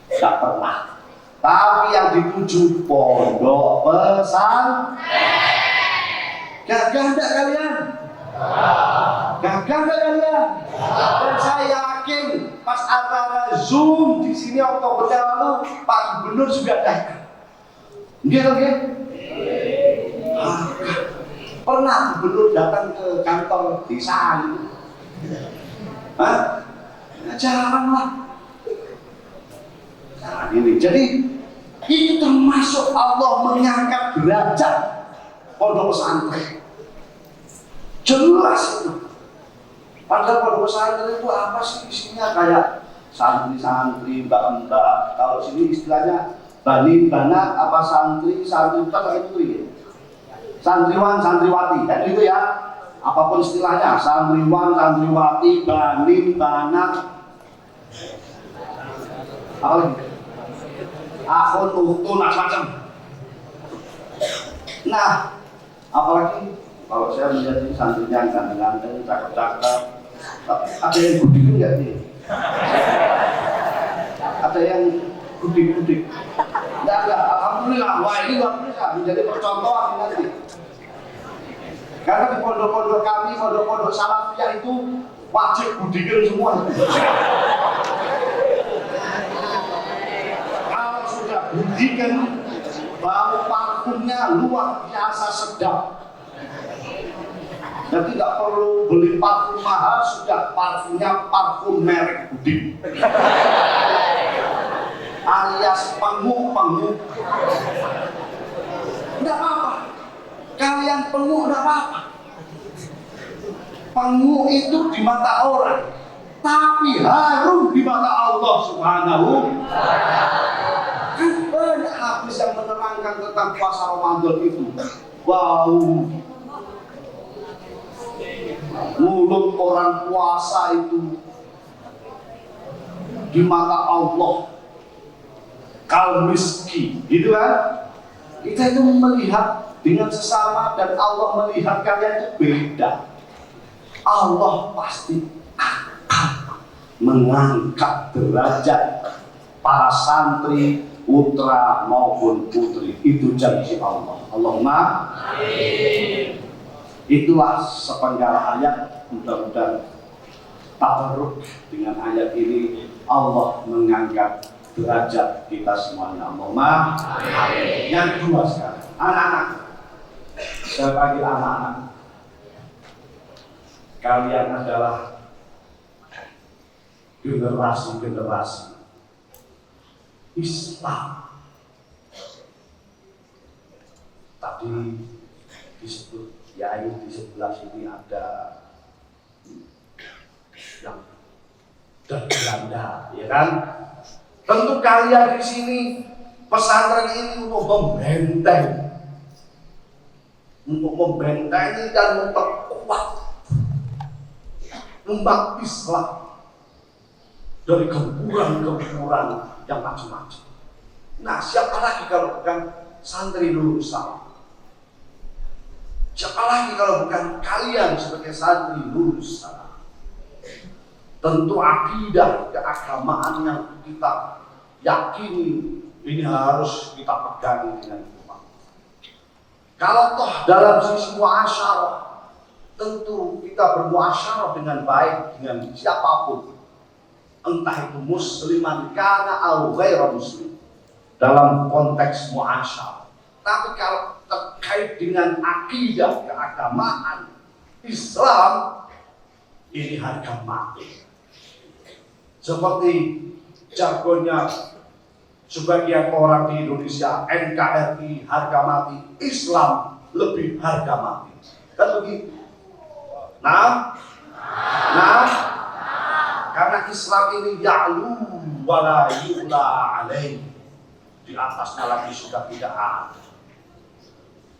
Tidak pernah. Tapi yang dituju pondok pesantren. Gagah enggak kalian? Gagah enggak kalian? Dan saya yakin pas acara Zoom di sini Oktober yang lalu Pak Gubernur juga datang. Gitu kan? Pernah Gubernur datang ke kantor desa itu? Hah? Jarang lah. Nah, ini jadi itu termasuk Allah mengangkat derajat pondok pesantren. Jelas itu. Padahal pondok pesantren itu apa sih isinya? Kayak santri-santri, mbak-mbak. Kalau sini istilahnya banin, banat, apa santri itu ya. Santriwan, santriwati, kan gitu ya. Apapun istilahnya, santriwan, santriwati, banin, banat. Apa lagi? Akhun, uhtun, macam-macam. Nah, Apalagi kalau saya melihat ini santrinya ganteng-ganteng, cakep-cakep, tapi ada yang gudik enggak nih? Ada yang gudik-gudik? Enggak, alhamdulillah. Wah, ini luar biasa menjadi percontohan nanti. Karena di pondok-pondok kami, pondok-pondok salafiyah itu wajib gudikan semua. Kalau sudah gudikan, bau parfumnya luar biasa sedap. Jadi tidak perlu beli parfum mahal, sudah parfumnya parfum merek Budik. Alias pengu-pengu. Tidak apa-apa. Kalian pengu tidak apa-apa. Pengu itu di mata orang, tapi harum di mata Allah Subhanahu. Kan banyak hadis yang menerangkan tentang puasa Ramadan itu. Wow. Mulut orang puasa itu di mata Allah kalmiski, gitu kan? Kita itu melihat dengan sesama dan Allah melihat kalian itu beda. Allah pasti akan mengangkat derajat para santri putra maupun putri. Itu janji Allah. Allahumma amin. Itulah sepenggal ayat, mudah-mudahan tabarruk dengan ayat ini Allah mengangkat derajat kita semuanya. Allahumma amin. Yang kedua sekarang, anak-anak. Saya panggil anak-anak. Kalian adalah generasi-generasi Islam. Tadi disebut Yai di sebelah sini ada yang dari Belanda, ya kan? Tentu kalian di sini pesantren ini untuk membentengi dan memperkuat umat Islam dari gempuran-gempuran yang macam-macam. Nah, siapa lagi kalau bukan santri Nurul Salam? Siapa lagi kalau bukan kalian sebagai santri Nurul Salam? Tentu akidah keagamaan yang kita yakini ini harus kita pegang dengan kuat. Kalau toh dalam sisi muasyarah, tentu kita bermuasyarah dengan baik dengan siapapun, entah itu musliman kana au ghairu muslim, dalam konteks muasyarah. Tapi kalau terkait dengan akidah keagamaan Islam, ini harga mati. Seperti jargonnya sebagian orang di Indonesia, NKRI harga mati, Islam lebih harga mati. Kan begitu? Nah, karena Islam ini ya'lu wala yu'la alaih, di atasnya lagi sudah tidak ada.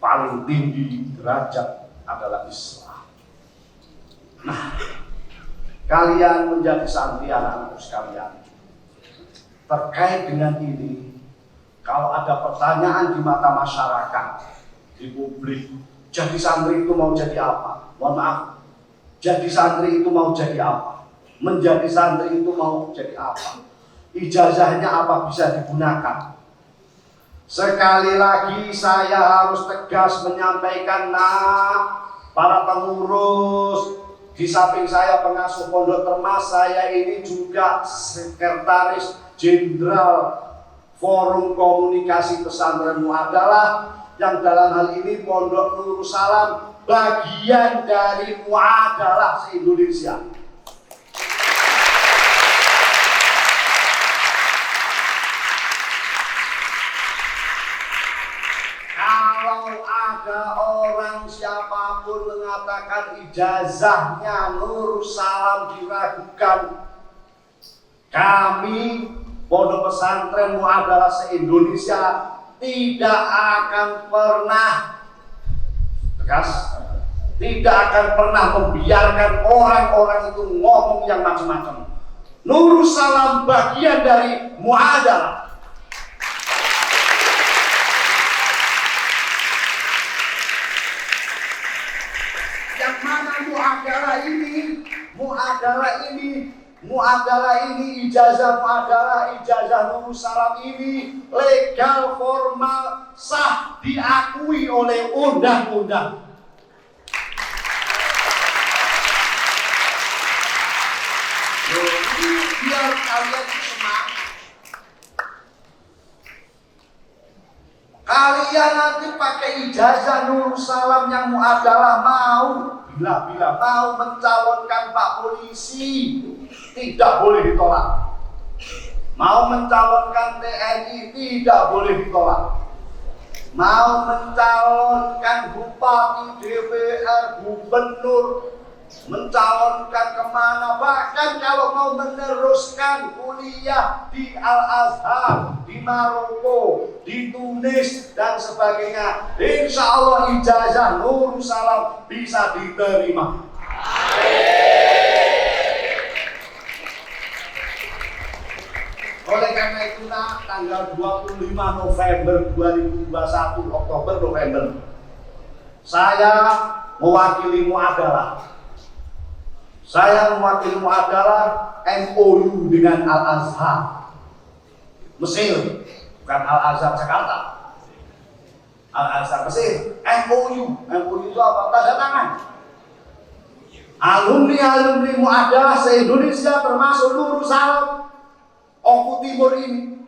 Paling tinggi derajat adalah Islam. Nah, kalian menjadi santri anak-anakku sekalian, terkait dengan ini, kalau ada pertanyaan di mata masyarakat, di publik, jadi santri itu mau jadi apa? Mohon maaf, jadi santri itu mau jadi apa? Menjadi santri itu mau jadi apa? Ijazahnya apa bisa digunakan? Sekali lagi saya harus tegas menyampaikan, para pengurus, di samping saya pengasuh Pondok Termas, saya ini juga sekretaris jenderal Forum Komunikasi Pesantren Muadalah, yang dalam hal ini Pondok Nurul Salam bagian dari Muadalah se-Indonesia. Kalau ada orang siapapun mengatakan ijazahnya Nurul Salam diragukan, kami Pondok Pesantren Muadalah se-Indonesia tidak akan pernah tegas, tidak akan pernah membiarkan orang-orang itu ngomong yang macam-macam. Nurul Salam bagian dari Muadalah. muadalah ini, ijazah Nurul Salam ini legal, formal, sah, diakui oleh undang-undang. Jadi biar kalian semangat. Kalian nanti pakai ijazah Nurul Salam yang muadalah bila mau mencalonkan Pak Polisi, tidak boleh ditolak. Mau mencalonkan TNI, tidak boleh ditolak. Mau mencalonkan bupati, DPR, gubernur, mencalonkan kemana, bahkan kalau mau meneruskan kuliah di Al-Azhar, di Maroko, di Tunis dan sebagainya, insya Allah ijazah Nurul Salam bisa diterima. Oleh karena itu tanggal 25 November 2021, Oktober-November, saya mewakili muadalah. Saya mewakili muadalah MOU dengan Al-Azhar Mesir, bukan Al-Azhar Jakarta. Al-Azhar Mesir, MOU itu apa? Tanda tangan. Alumni muadalah se-Indonesia termasuk Nurul Salam Oku Timur ini.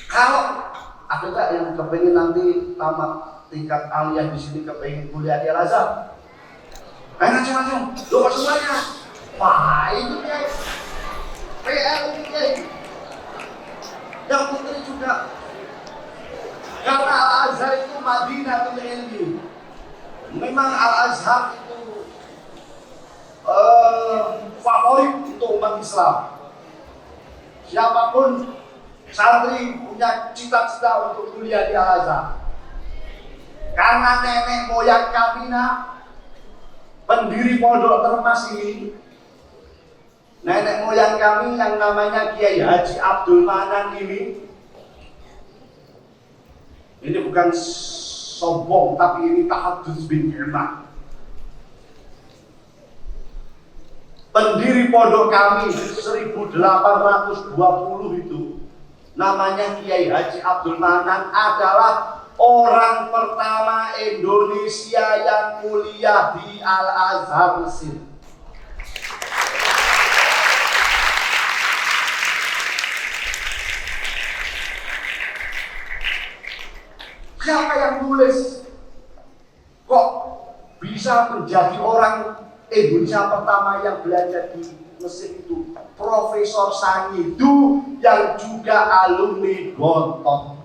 Kalau ada tak yang kepengen nanti tamat tingkat aliyah di sini, kepengen kuliah di Al-Azhar? Macam-macam, lupa semuanya. Wah, itu dia PR dia. Yang putri juga. Karena Al-Azhar itu Madinatul Ilmi. Memang Al-Azhar itu favorit untuk umat Islam. Siapapun santri punya cita-cita untuk kuliah di Al-Azhar. Karena nenek moyang kami pendiri Pondok Termas ini, nenek moyang kami yang namanya Kiai Haji Abdul Manan ini bukan sombong, tapi ini tahadus bin Himah. Pendiri pondok kami 1820 itu namanya Kiai Haji Abdul Manan adalah orang pertama Indonesia yang kuliah di Al-Azhar Mesir. Siapa yang tulis? Kok bisa menjadi orang Indonesia pertama yang belajar di Mesir itu? Profesor Sangidu yang juga alumni Gontor.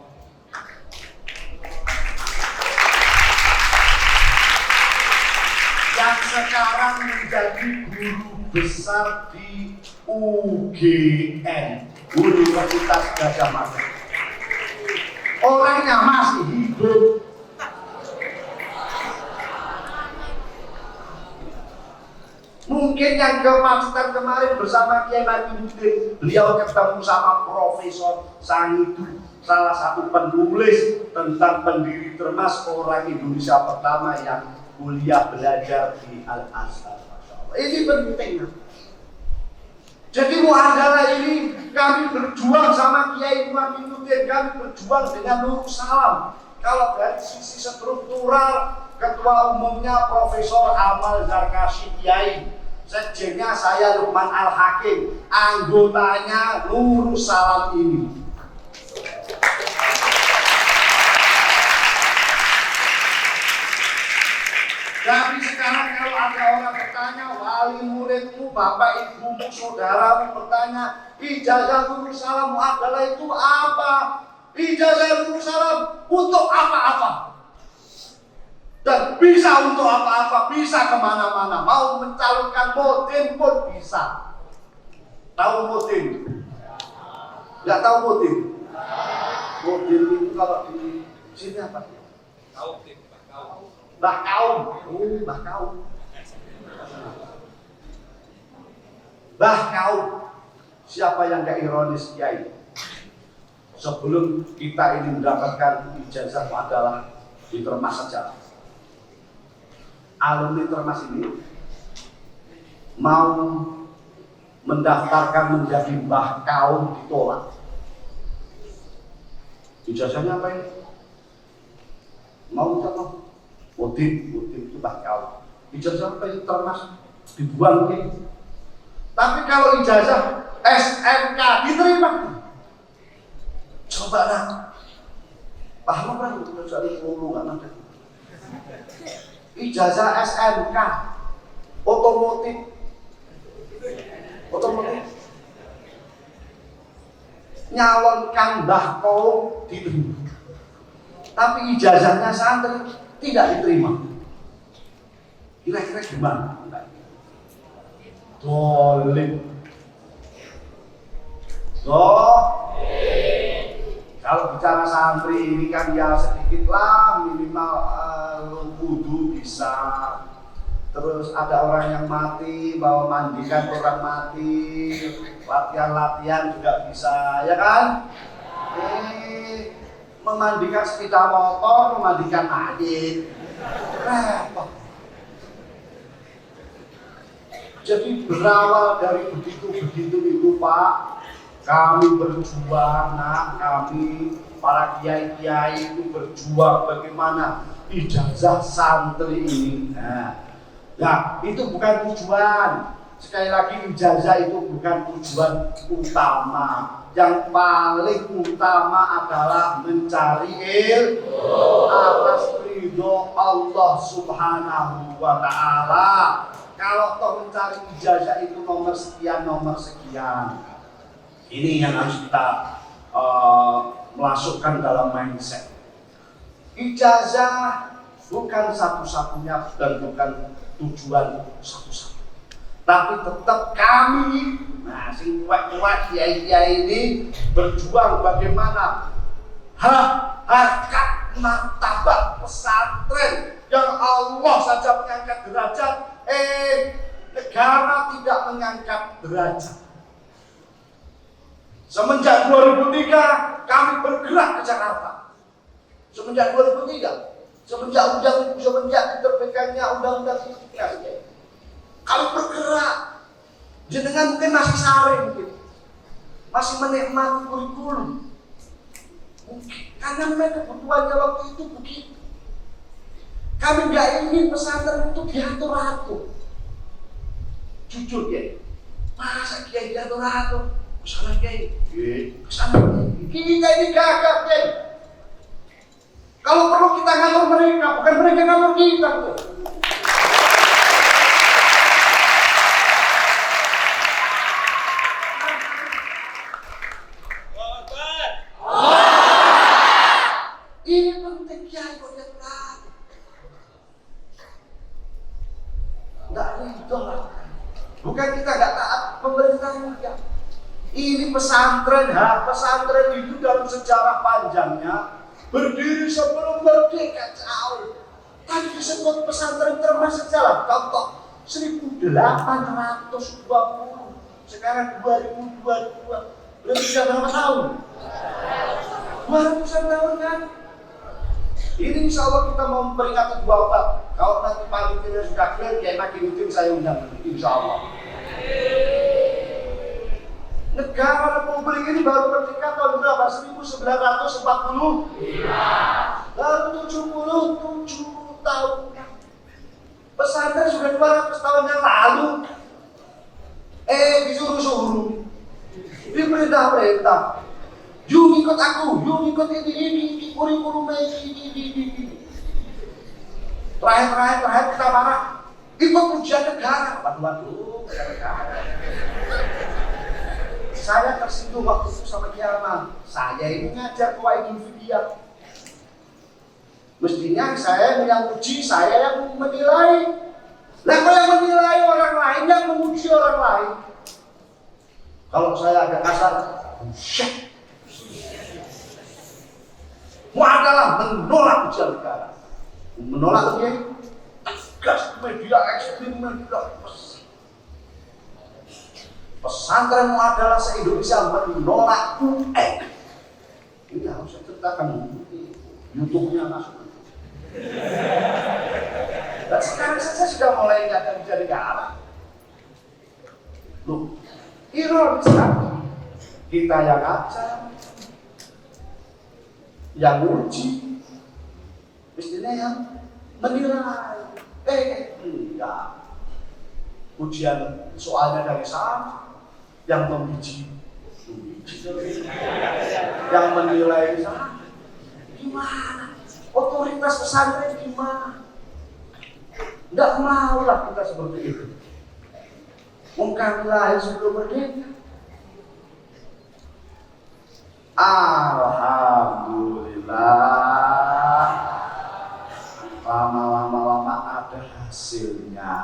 Yang sekarang menjadi guru besar di UGM, Universitas Gadjah Mada. Orangnya masih hidup. Mungkin yang kemacetan kemarin bersama Kiai Najimuddin, beliau ketemu sama Profesor Sangidu, salah satu penulis tentang pendiri Termas, orang Indonesia pertama yang kuliah belajar di Al-Azhar. Ini penting. Jadi muadalah ini kami berjuang sama Kiai Najimuddin, kami berjuang dengan Nurul Salam. Kalau dari sisi struktural, ketua umumnya Profesor Amal Zarkashi Kiai, sekjennya saya Lukman Al-Hakim, anggotanya Nurul Salam ini. Tapi sekarang kalau ada orang bertanya, wali muridmu, bapak ibumu, saudaramu bertanya, ijazah Nurul Salam adalah itu apa? Ijazah Nurul Salam untuk apa-apa? Dan bisa untuk apa-apa, bisa kemana-mana. Mau mencalonkan Mutin pun bisa. Tahu Mutin? Nggak tahu Mutin? Mutin itu kalau di sini apa? Mbah Kaum. Mbah Kaum. Mbah Kaum. Siapa yang gak ironis, Kiai? Sebelum kita ini mendapatkan ijazah adalah di Termas saja. Alumni Termas ini mau mendaftarkan menjadi mbah kaum ditolak. Ijazahnya apa ini? Mau tak mau? Udin itu mbah kaum. Ijazah apa ini termas dibuang ini. Tapi kalau ijazah SMK diterima. Coba nak. Paham kan? Udah jadi ngulu kan ada. Ijazah SMK otomotif nyalonkan mbah kaum diterima, tapi ijazahnya santri tidak diterima. Kira-kira gimana? Dolim. Kalau bicara santri ini kan ya sedikit lah, minimal wudu bisa. Terus ada orang yang mati, bawa mandikan orang mati, latihan-latihan juga bisa, ya kan? Memandikan sepeda motor, memandikan mayit, repot. Jadi berawal dari begitu itu Pak, kami berjuang, nak, kami para kiai-kiai itu berjuang bagaimana ijazah santri ini. Nah, itu bukan tujuan. Sekali lagi ijazah itu bukan tujuan utama. Yang paling utama adalah mencari ilmu atas ridho Allah Subhanahu wa Ta'ala. Kalau toh mencari ijazah itu nomor sekian. Ini yang harus kita masukkan dalam mindset. Ijazah bukan satu-satunya dan bukan tujuan satu-satu. Tapi tetap kami, sing kuat-kuat kiai-kiai ini berjuang bagaimana harkat martabat pesantren yang Allah saja mengangkat derajat, negara tidak mengangkat derajat. Semenjak 2003 kami bergerak ke Jakarta. Semenjak 2003. Semenjak diterbitkannya undang-undang imigrasi, kami bergerak. Jenengan mungkin masih sare, masih menikmati kurikulum. Karena memang kebutuhannya waktu itu begitu. Kami nggak ingin pesantren itu diatur-atur. Jujur ya, masa kiai diatur-atur? Kesana kiai, kesana kita ini gagap kiai. Kalau perlu kita ngatur mereka, bukan mereka ngatur kita. Ini penting kiai kok dia tahu. Nggak ridho lah. Bukan kita nggak taat pemerintahnya. Ini pesantren, pesantren itu dalam sejarah panjangnya berdiri sebelum merdeka jauh. Tadi disebut pesantren termasuk sejarah. Contoh 1820, sekarang 2022. Berarti sudah berapa tahun? 200 tahun kan? Ini insya Allah kita mau memperingati 2 abad. Kalau nanti panitia sudah clear, Kiai Makinuddin saya undang, insya Allah. Negara Republik ini baru merdeka tahun berapa? 1940? Baru 77 tahun. Pesantren sudah 200 tahun yang lalu. Disuruh-suruh. Diperintah-perintah. Yuk ikut aku, yuk ikut ini, kurikulum ini. Terakhir kita marah. Ikut ujian negara. Waduh, negara. Saya tersinggung waktu itu sama Kiaman. Saya ini ngajar Qawaidul Fiqh. Mestinya saya yang uji, saya yang menilai. Lah kalau yang menilai orang lain, yang menguji orang lain. Kalau saya agak kasar, buset. Adalah menolak ujian negara. Menolak ujian tegas, media ekstrim, media pesantren adalah se-Indonesia menolak UN. Ini harus saya ceritakan YouTube-nya masuk. Dan sekarang saya sudah mulai ngajar ujian negara. Loh, ironis kan? Kita yang ngajar, yang uji, istilah yang menilai. Enggak. Ujian soalnya dari sana, yang membiji, yang menilai sana. Gimana? Otoritas pesantren gimana? Enggak mau lah kita seperti itu. Kami lahir sebelum merdeka. Alhamdulillah, lama-lama ada hasilnya.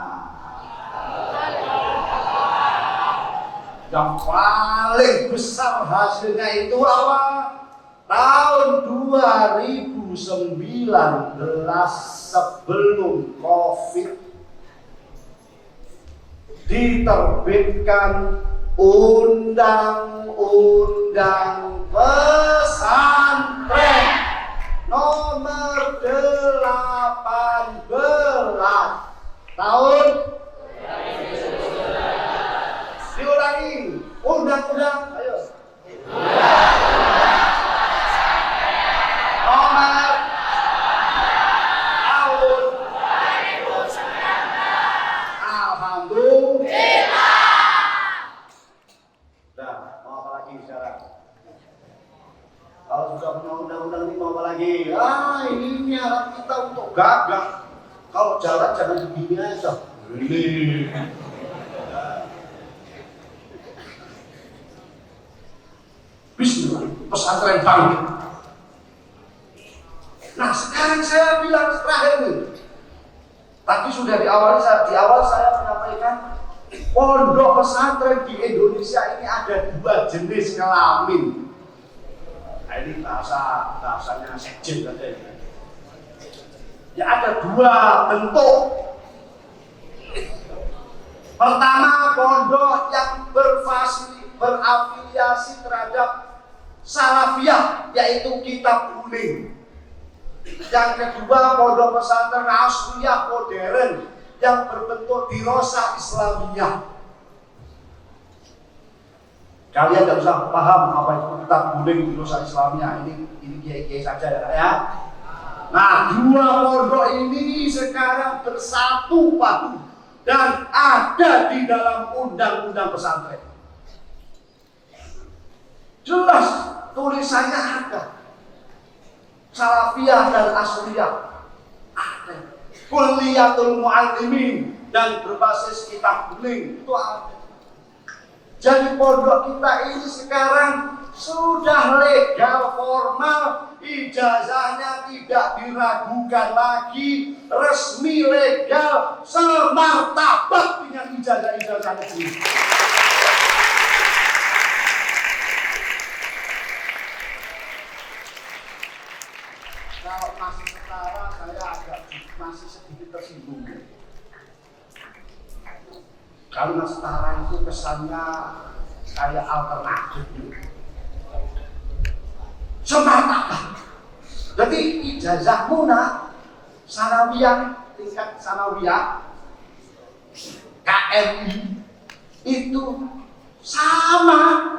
Yang paling besar hasilnya itu apa? Tahun 2019 sebelum COVID diterbitkan Undang-Undang Pesantren nomor 18 tahun 2019. Diulangi, Undang-Undang, ayo. Nomor tahun 2019. Alhamdulillah. Nah, mau apa lagi sekarang? Kalau sudah punya undang-undang ini mau apa lagi? Ini nyarat kita untuk gagah. Kalau jalan jangan begini aja. Ini. Bismillah, pesantren bangkit. Nah, sekarang saya bilang terakhir nih. Tadi sudah di awal saya menyampaikan pondok pesantren di Indonesia ini ada 2 jenis kelamin. Nah, ini bahasanya sekjen katanya. Ya ada 2 bentuk. Pertama, pondok yang berafiliasi terhadap Salafiyah, yaitu kitab kuning. Yang kedua, pondok pesantren Asliyah modern yang berbentuk dirosah Islamiyah. Kalian tidak usah paham apa itu kitab kuning dirosah Islamiyah. Ini kiai-kiai saja ya. Nah, 2 pondok ini sekarang bersatu padu dan ada di dalam undang-undang pesantren. Jelas tulisannya ada. Salafiyah dan Asliyah ada. Kulliyatul Muallimin dan berbasis kitab kuning itu ada. Jadi pondok kita ini sekarang sudah legal formal, ijazahnya tidak diragukan lagi, resmi legal, semartabat dengan ijazah-ijazah negeri. Kalau masih setara, saya masih sedikit tersinggung. Kalau masih setara itu kesannya kayak alternatif. Semartabat. Jadi ijazah muna, sanawiyah, tingkat sanawiyah, KMI itu sama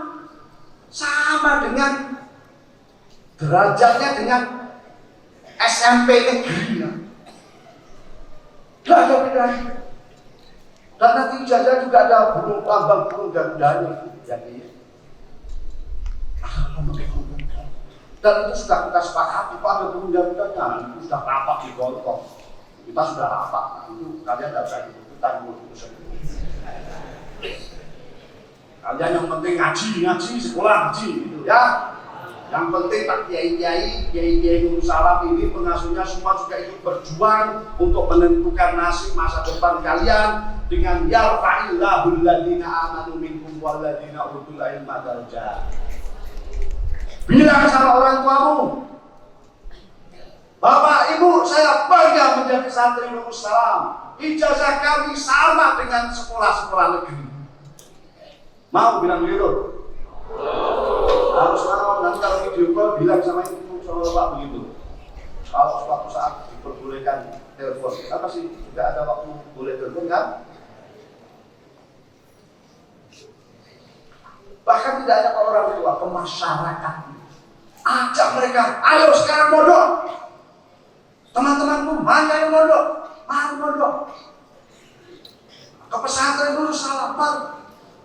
dengan derajatnya dengan SMP negeri. Tidak ada bedanya. Dan nanti ijazah juga ada burung lambang burung garudanya. Dan itu sudah kita sepakati, Pak, ada burung garudanya. Itu sudah rapat di Gontok. Kita sudah rapat. Itu kalian tidak usah ikut-ikutan keputusan itu. Kalian yang penting ngaji, sekolah ngaji, gitu ya. Yang penting tak kiai Nur Salam ini pengasuhnya semua juga ikut berjuang untuk menentukan nasib masa depan kalian dengan yarfa'illahul ladzina amanu minkum wal ladzina utul ilma darajat. Bilang sama orang tuamu, Bapak Ibu, saya bangga menjadi santri Nur Salam. Ijazah kami sama dengan sekolah-sekolah negeri. Mau bilang begitu? Harus mau, nanti kalau video call bilang sama ibu sama bapak begitu. Kalau suatu saat diperbolehkan telepon, kita pasti juga ada waktu boleh telepon kan? Bahkan tidak hanya ke orang tua, ke masyarakat. Ajak mereka, ayo sekarang mondok. Teman-temanku, mana yang mondok? Mari mondok. Ke pesantren dulu salah,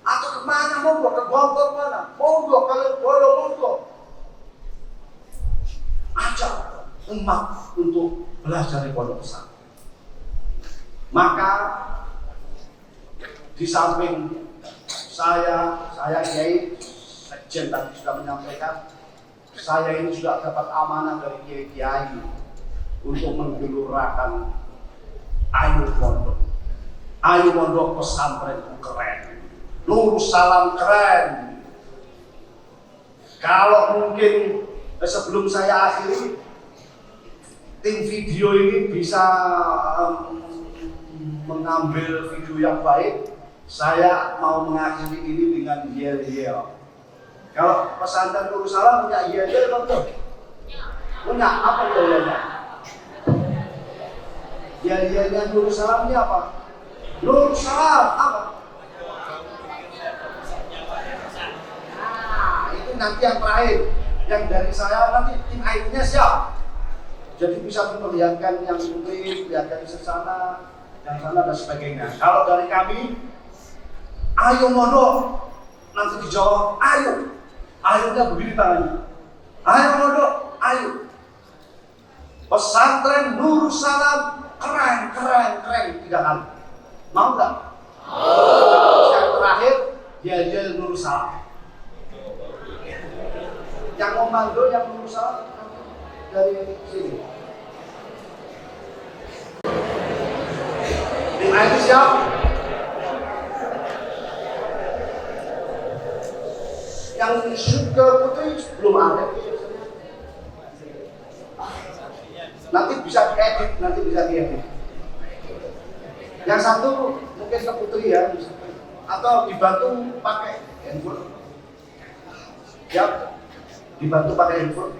atau kemana mondok? Ke Bogor mana? Mondok, kalau boleh mondok. Ajak umat untuk belajar di pondok pesantren. Maka di samping saya Kiai Sekjen tadi sudah menyampaikan, saya ini juga dapat amanah dari Kiai untuk menggelurakan ayo mondok pesantren keren, Nurus Salam keren. Kalau mungkin sebelum saya akhiri, tim video ini bisa mengambil video yang baik, saya mau mengakhiri ini dengan yel-yel. Kalau pesantren Nurus Salam punya yel-yel betul? Punya, apa yel-yelnya? Yel-yelnya Nurus Salam ini apa? Nurus Salam apa? Nah, itu nanti yang terakhir. Yang dari saya nanti tim IT-nya siap. Jadi bisa memperlihatkan yang penting, lihat dari sana, yang sana dan sebagainya. Kalau dari kami, ayo mondok, nanti dijawab, ayo. Ayonya begini tangannya. Ayo mondok, ayo. Pesantren Nurus Salam keren. 3 kali. Mau nggak? Yang terakhir, dia Nurus Salam. Yang komando yang Nurus Salam dari sini. Tim IT siap? Yang shoot ke putri belum ada. Nanti bisa diedit. Yang satu mungkin ke putri ya, atau dibantu pakai handphone. Siap? Dibantu pakai handphone.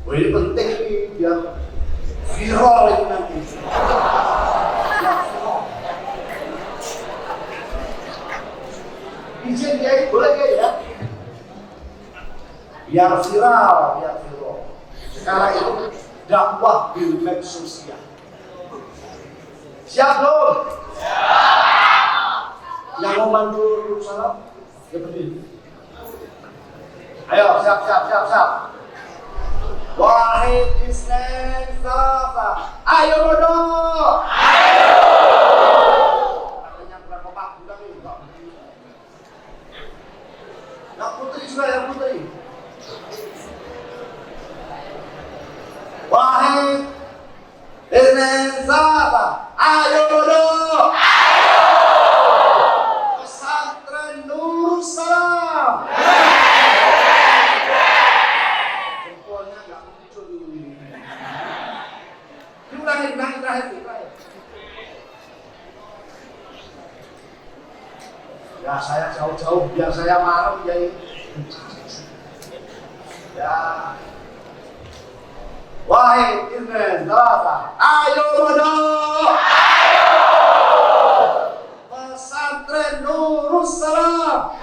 Oh, ini penting ini biar viral ini nanti. Izin ya, boleh ya? Biar viral. Sekarang itu dakwah di media sosial. Siap belum? Siap. Yang mau bantu salam, ya berdiri. Ayo, siap. Wahid Isnan Salasa. Ayo mondok. Katanya berapa Pak? Bukan ini, Pak. Yang putri juga, yang putri. Wahid Isnan Salasa. Ayo mondok. Pesantren Nurus Salam. Terakhir. Ya saya jauh-jauh biar saya marah ya. Wahid Isnan Salasa. Ayo mondok. Pesantren Nurus Salam.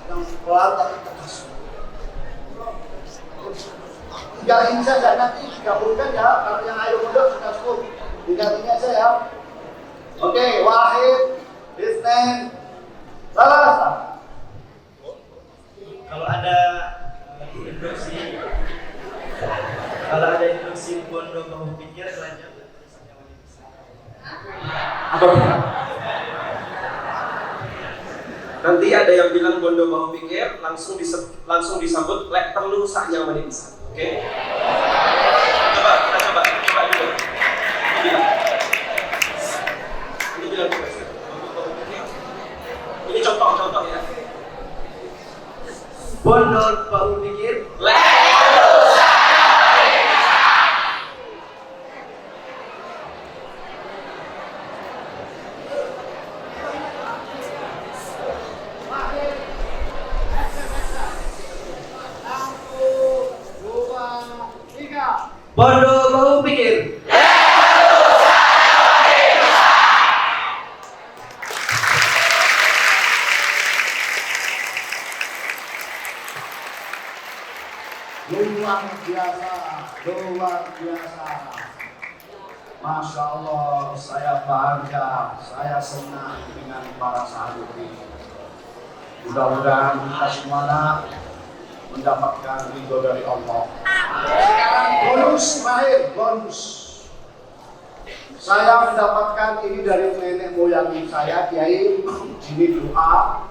Yang pelan tapi tegas. Tinggal ini saja, nanti digabungkan ya. Kalau yang ayo mondok sudah cukup. Tinggal ini aja ya. Oke, Wahid Isnan Salasa. Kalau ada instruksi pondok bahu pikir lanjut. Nanti ada yang bilang bondo bahu pikir, langsung disambut lek perlu sak nyaman bisa. Oke? Kita coba dulu. Ini bilang ini contoh ya. Bondo bahu pikir, lek perlu sak nyaman bisa. Luar biasa, luar biasa. Masya Allah, saya bangga, saya senang dengan para sahabat ini. Mudah-mudahan kita semuanya mendapatkan ridho dari Allah. Sekarang bonus terakhir, bonus. Saya mendapatkan ini dari nenek moyang saya, Kiai. Ini doa.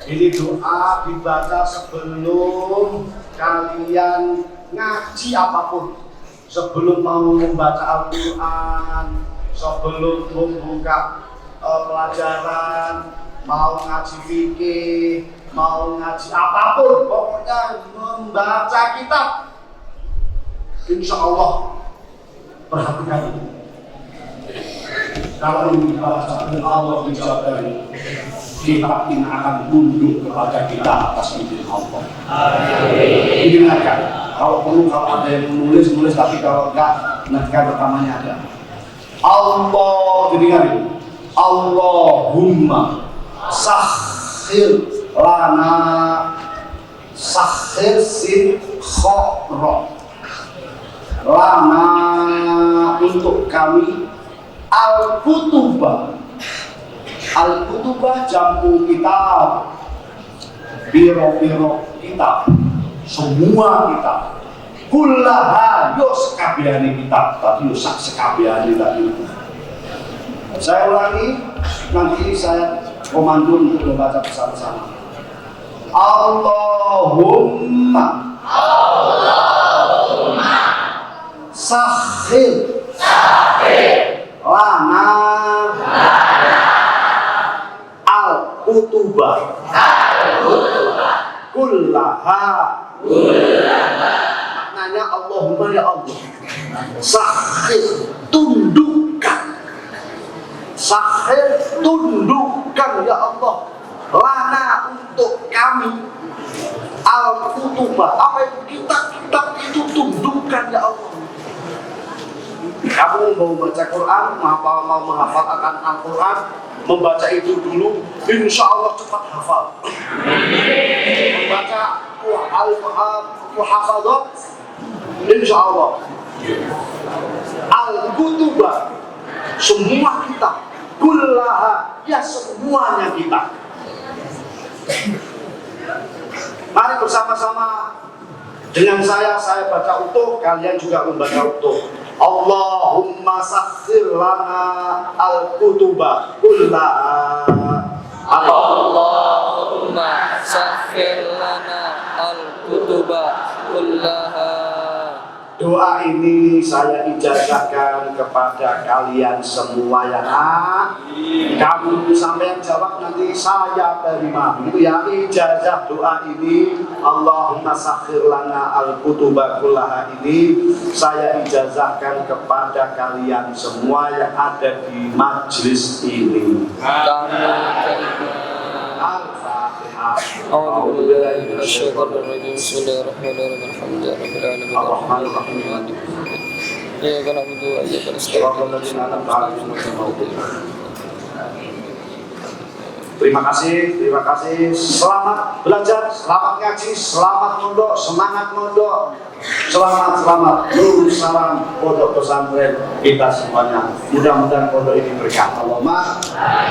Ini doa dibaca sebelum kalian ngaji apapun. Sebelum mau membaca Al-Quran, sebelum membuka pelajaran, mau ngaji fikih, mau ngaji apapun, pokoknya membaca kitab. Insya Allah, perhatikan ini. Kalau membaca Allah dijabai, kitab ini akan tunduk kepada kita atas izin Allah. Dengarkan, kalau perlu kalau ada yang menulis, tapi kalau enggak, nanti rekamannya ada. Allah, didengarin. Allahumma sakhir lana sakhir sin khoro lana untuk kami al-kutubah. Al-kutubah jamu kitab, biro-biro kitab, semua kitab. Kullaha yo sekabehane kitab, tapi yo sak sekabehane tadi. Saya ulangi, nanti saya komando untuk membaca bersama-sama. Allahumma sakhir lana al-kutubah kullaha. Maknanya Allahumma ya Allah, sakhir tundukkan, sakhir tundukkan ya Allah lana untuk kami al-kutubah. Apa itu kitab-kitab itu tundukkan ya Allah. Kamu mau baca Quran, mau menghafalkan Al-Quran, membaca itu dulu, insya Allah cepat hafal. Membaca Al-Hafadhat, insya Allah. Al-Kutubah, semua kitab. Kullaha, ya semuanya kitab. Mari bersama-sama dengan saya baca utuh, kalian juga membaca utuh. Allahumma sakhir lana al-kutubah kullaha. Allahumma sakhir lana al-kutubah kullaha. Doa ini saya ijazahkan kepada kalian semua ya nak. Kamu sampai yang jawab nanti saya terima. Itu ya ijazah doa ini. Allahumma sakhir lana al-kutubah kullaha ini saya ijazahkan kepada kalian semua yang ada di majelis ini. أعوذ بالله من الشيطان الرجيم بسم الله الرحمن الرحيم الحمد لله رب العالمين الرحمن الرحيم مالك يوم الدين إياك نعبد وإياك نستعين. Terima kasih. Selamat belajar, selamat ngaji, selamat mondok, semangat mondok, selamat. Lulus salam pondok pesantren kita semuanya. Mudah-mudahan pondok ini berkah. Allahumma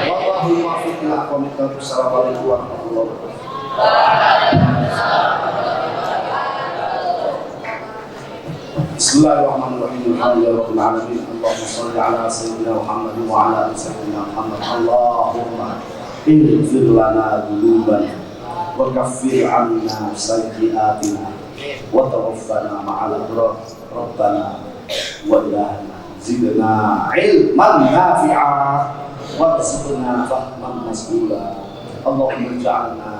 wallahul muwaffiq ila aqwamit thoriq. Assalamualaikum warahmatullahi wabarakatuh. Bismillahirrahmanirrahim. Alhamdulillahirabbil alamin. Allahumma shalli ala sayyidina Muhammad wa ala ali sayyidina Muhammad. Allahumma اغفر لنا ذنوبنا وكفر عنا سيئاتنا وتوفنا مع الأبرار ربنا وإلهنا زدنا علما نافعا وارزقنا فهما مسؤولا. اللهم اجعلنا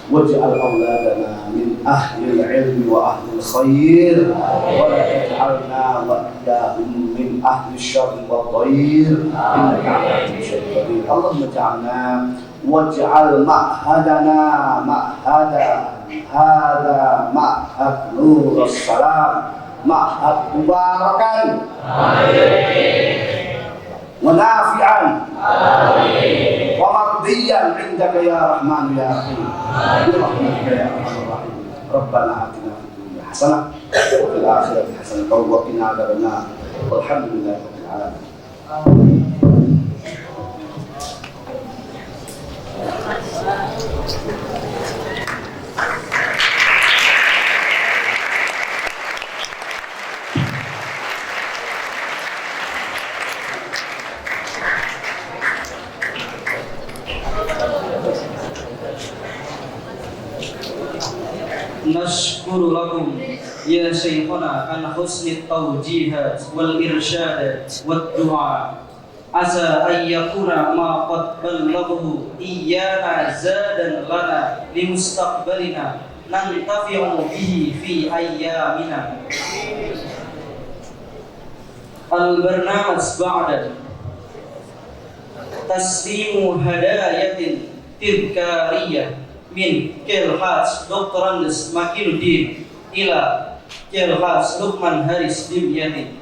واجعل أولادنا من أهل العلم وأهل الخير ولا تجعلنا وإياهم من أهل الشر والضير إنك على كل شيء قدير. اللهم اجعلنا واجعل معهدنا معهد هذا معهد نور السلام معهد مباركا ونافعا ومرضيا عندك يا رحمن يا رحيم برحمتك يا ارحم الراحمين. ربنا آتنا في الدنيا hasanah wa fil akhirati hasanah wa qina adzabannar. Walhamdulillahi rabbil alamin. Nashkuru lakum ya Syekhana an husni tawjihat wal irsyadat wad du'a. Asa ayyakuna ma qad ballaghu iyyana zadan lana li mustaqbalina nantafi'u bihi fi ayyamina. Al-barnamaj ba'da taslimu hadayatin tibkariyah min Kelhaj Dr. Andes Makinuddin ila Kelhaj Lukman Haris Dimyati.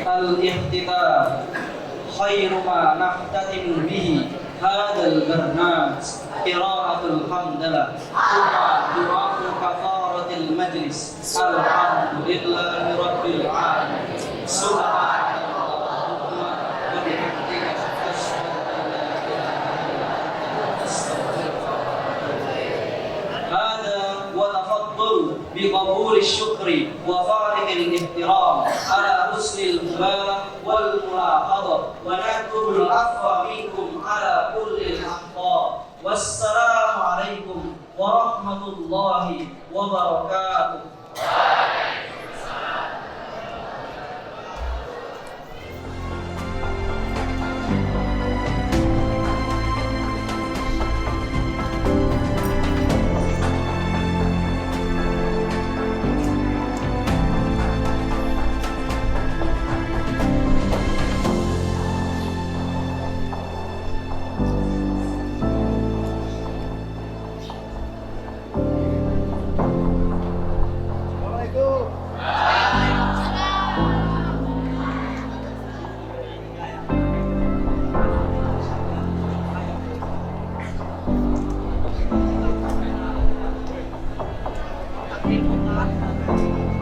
Al-ihtitam khairu ma nahtatimu bihi hadzal barnamij qira'atul hamdalah wa du'a'u kafaratil majlis. Alhamdulillahi rabbil alamin. Subhanallahumma wa bihamdika asyhadu an la ilaha illa anta astaghfiruka wa atubu ilaik. Hadza wa tafaddal بقبول الشكر وفارق الاحترام على حسن المبالغة والملاحظة ونكتب العفو منكم على كل الأخطاء. والسلام عليكم ورحمة الله وبركاته. Terima kasih.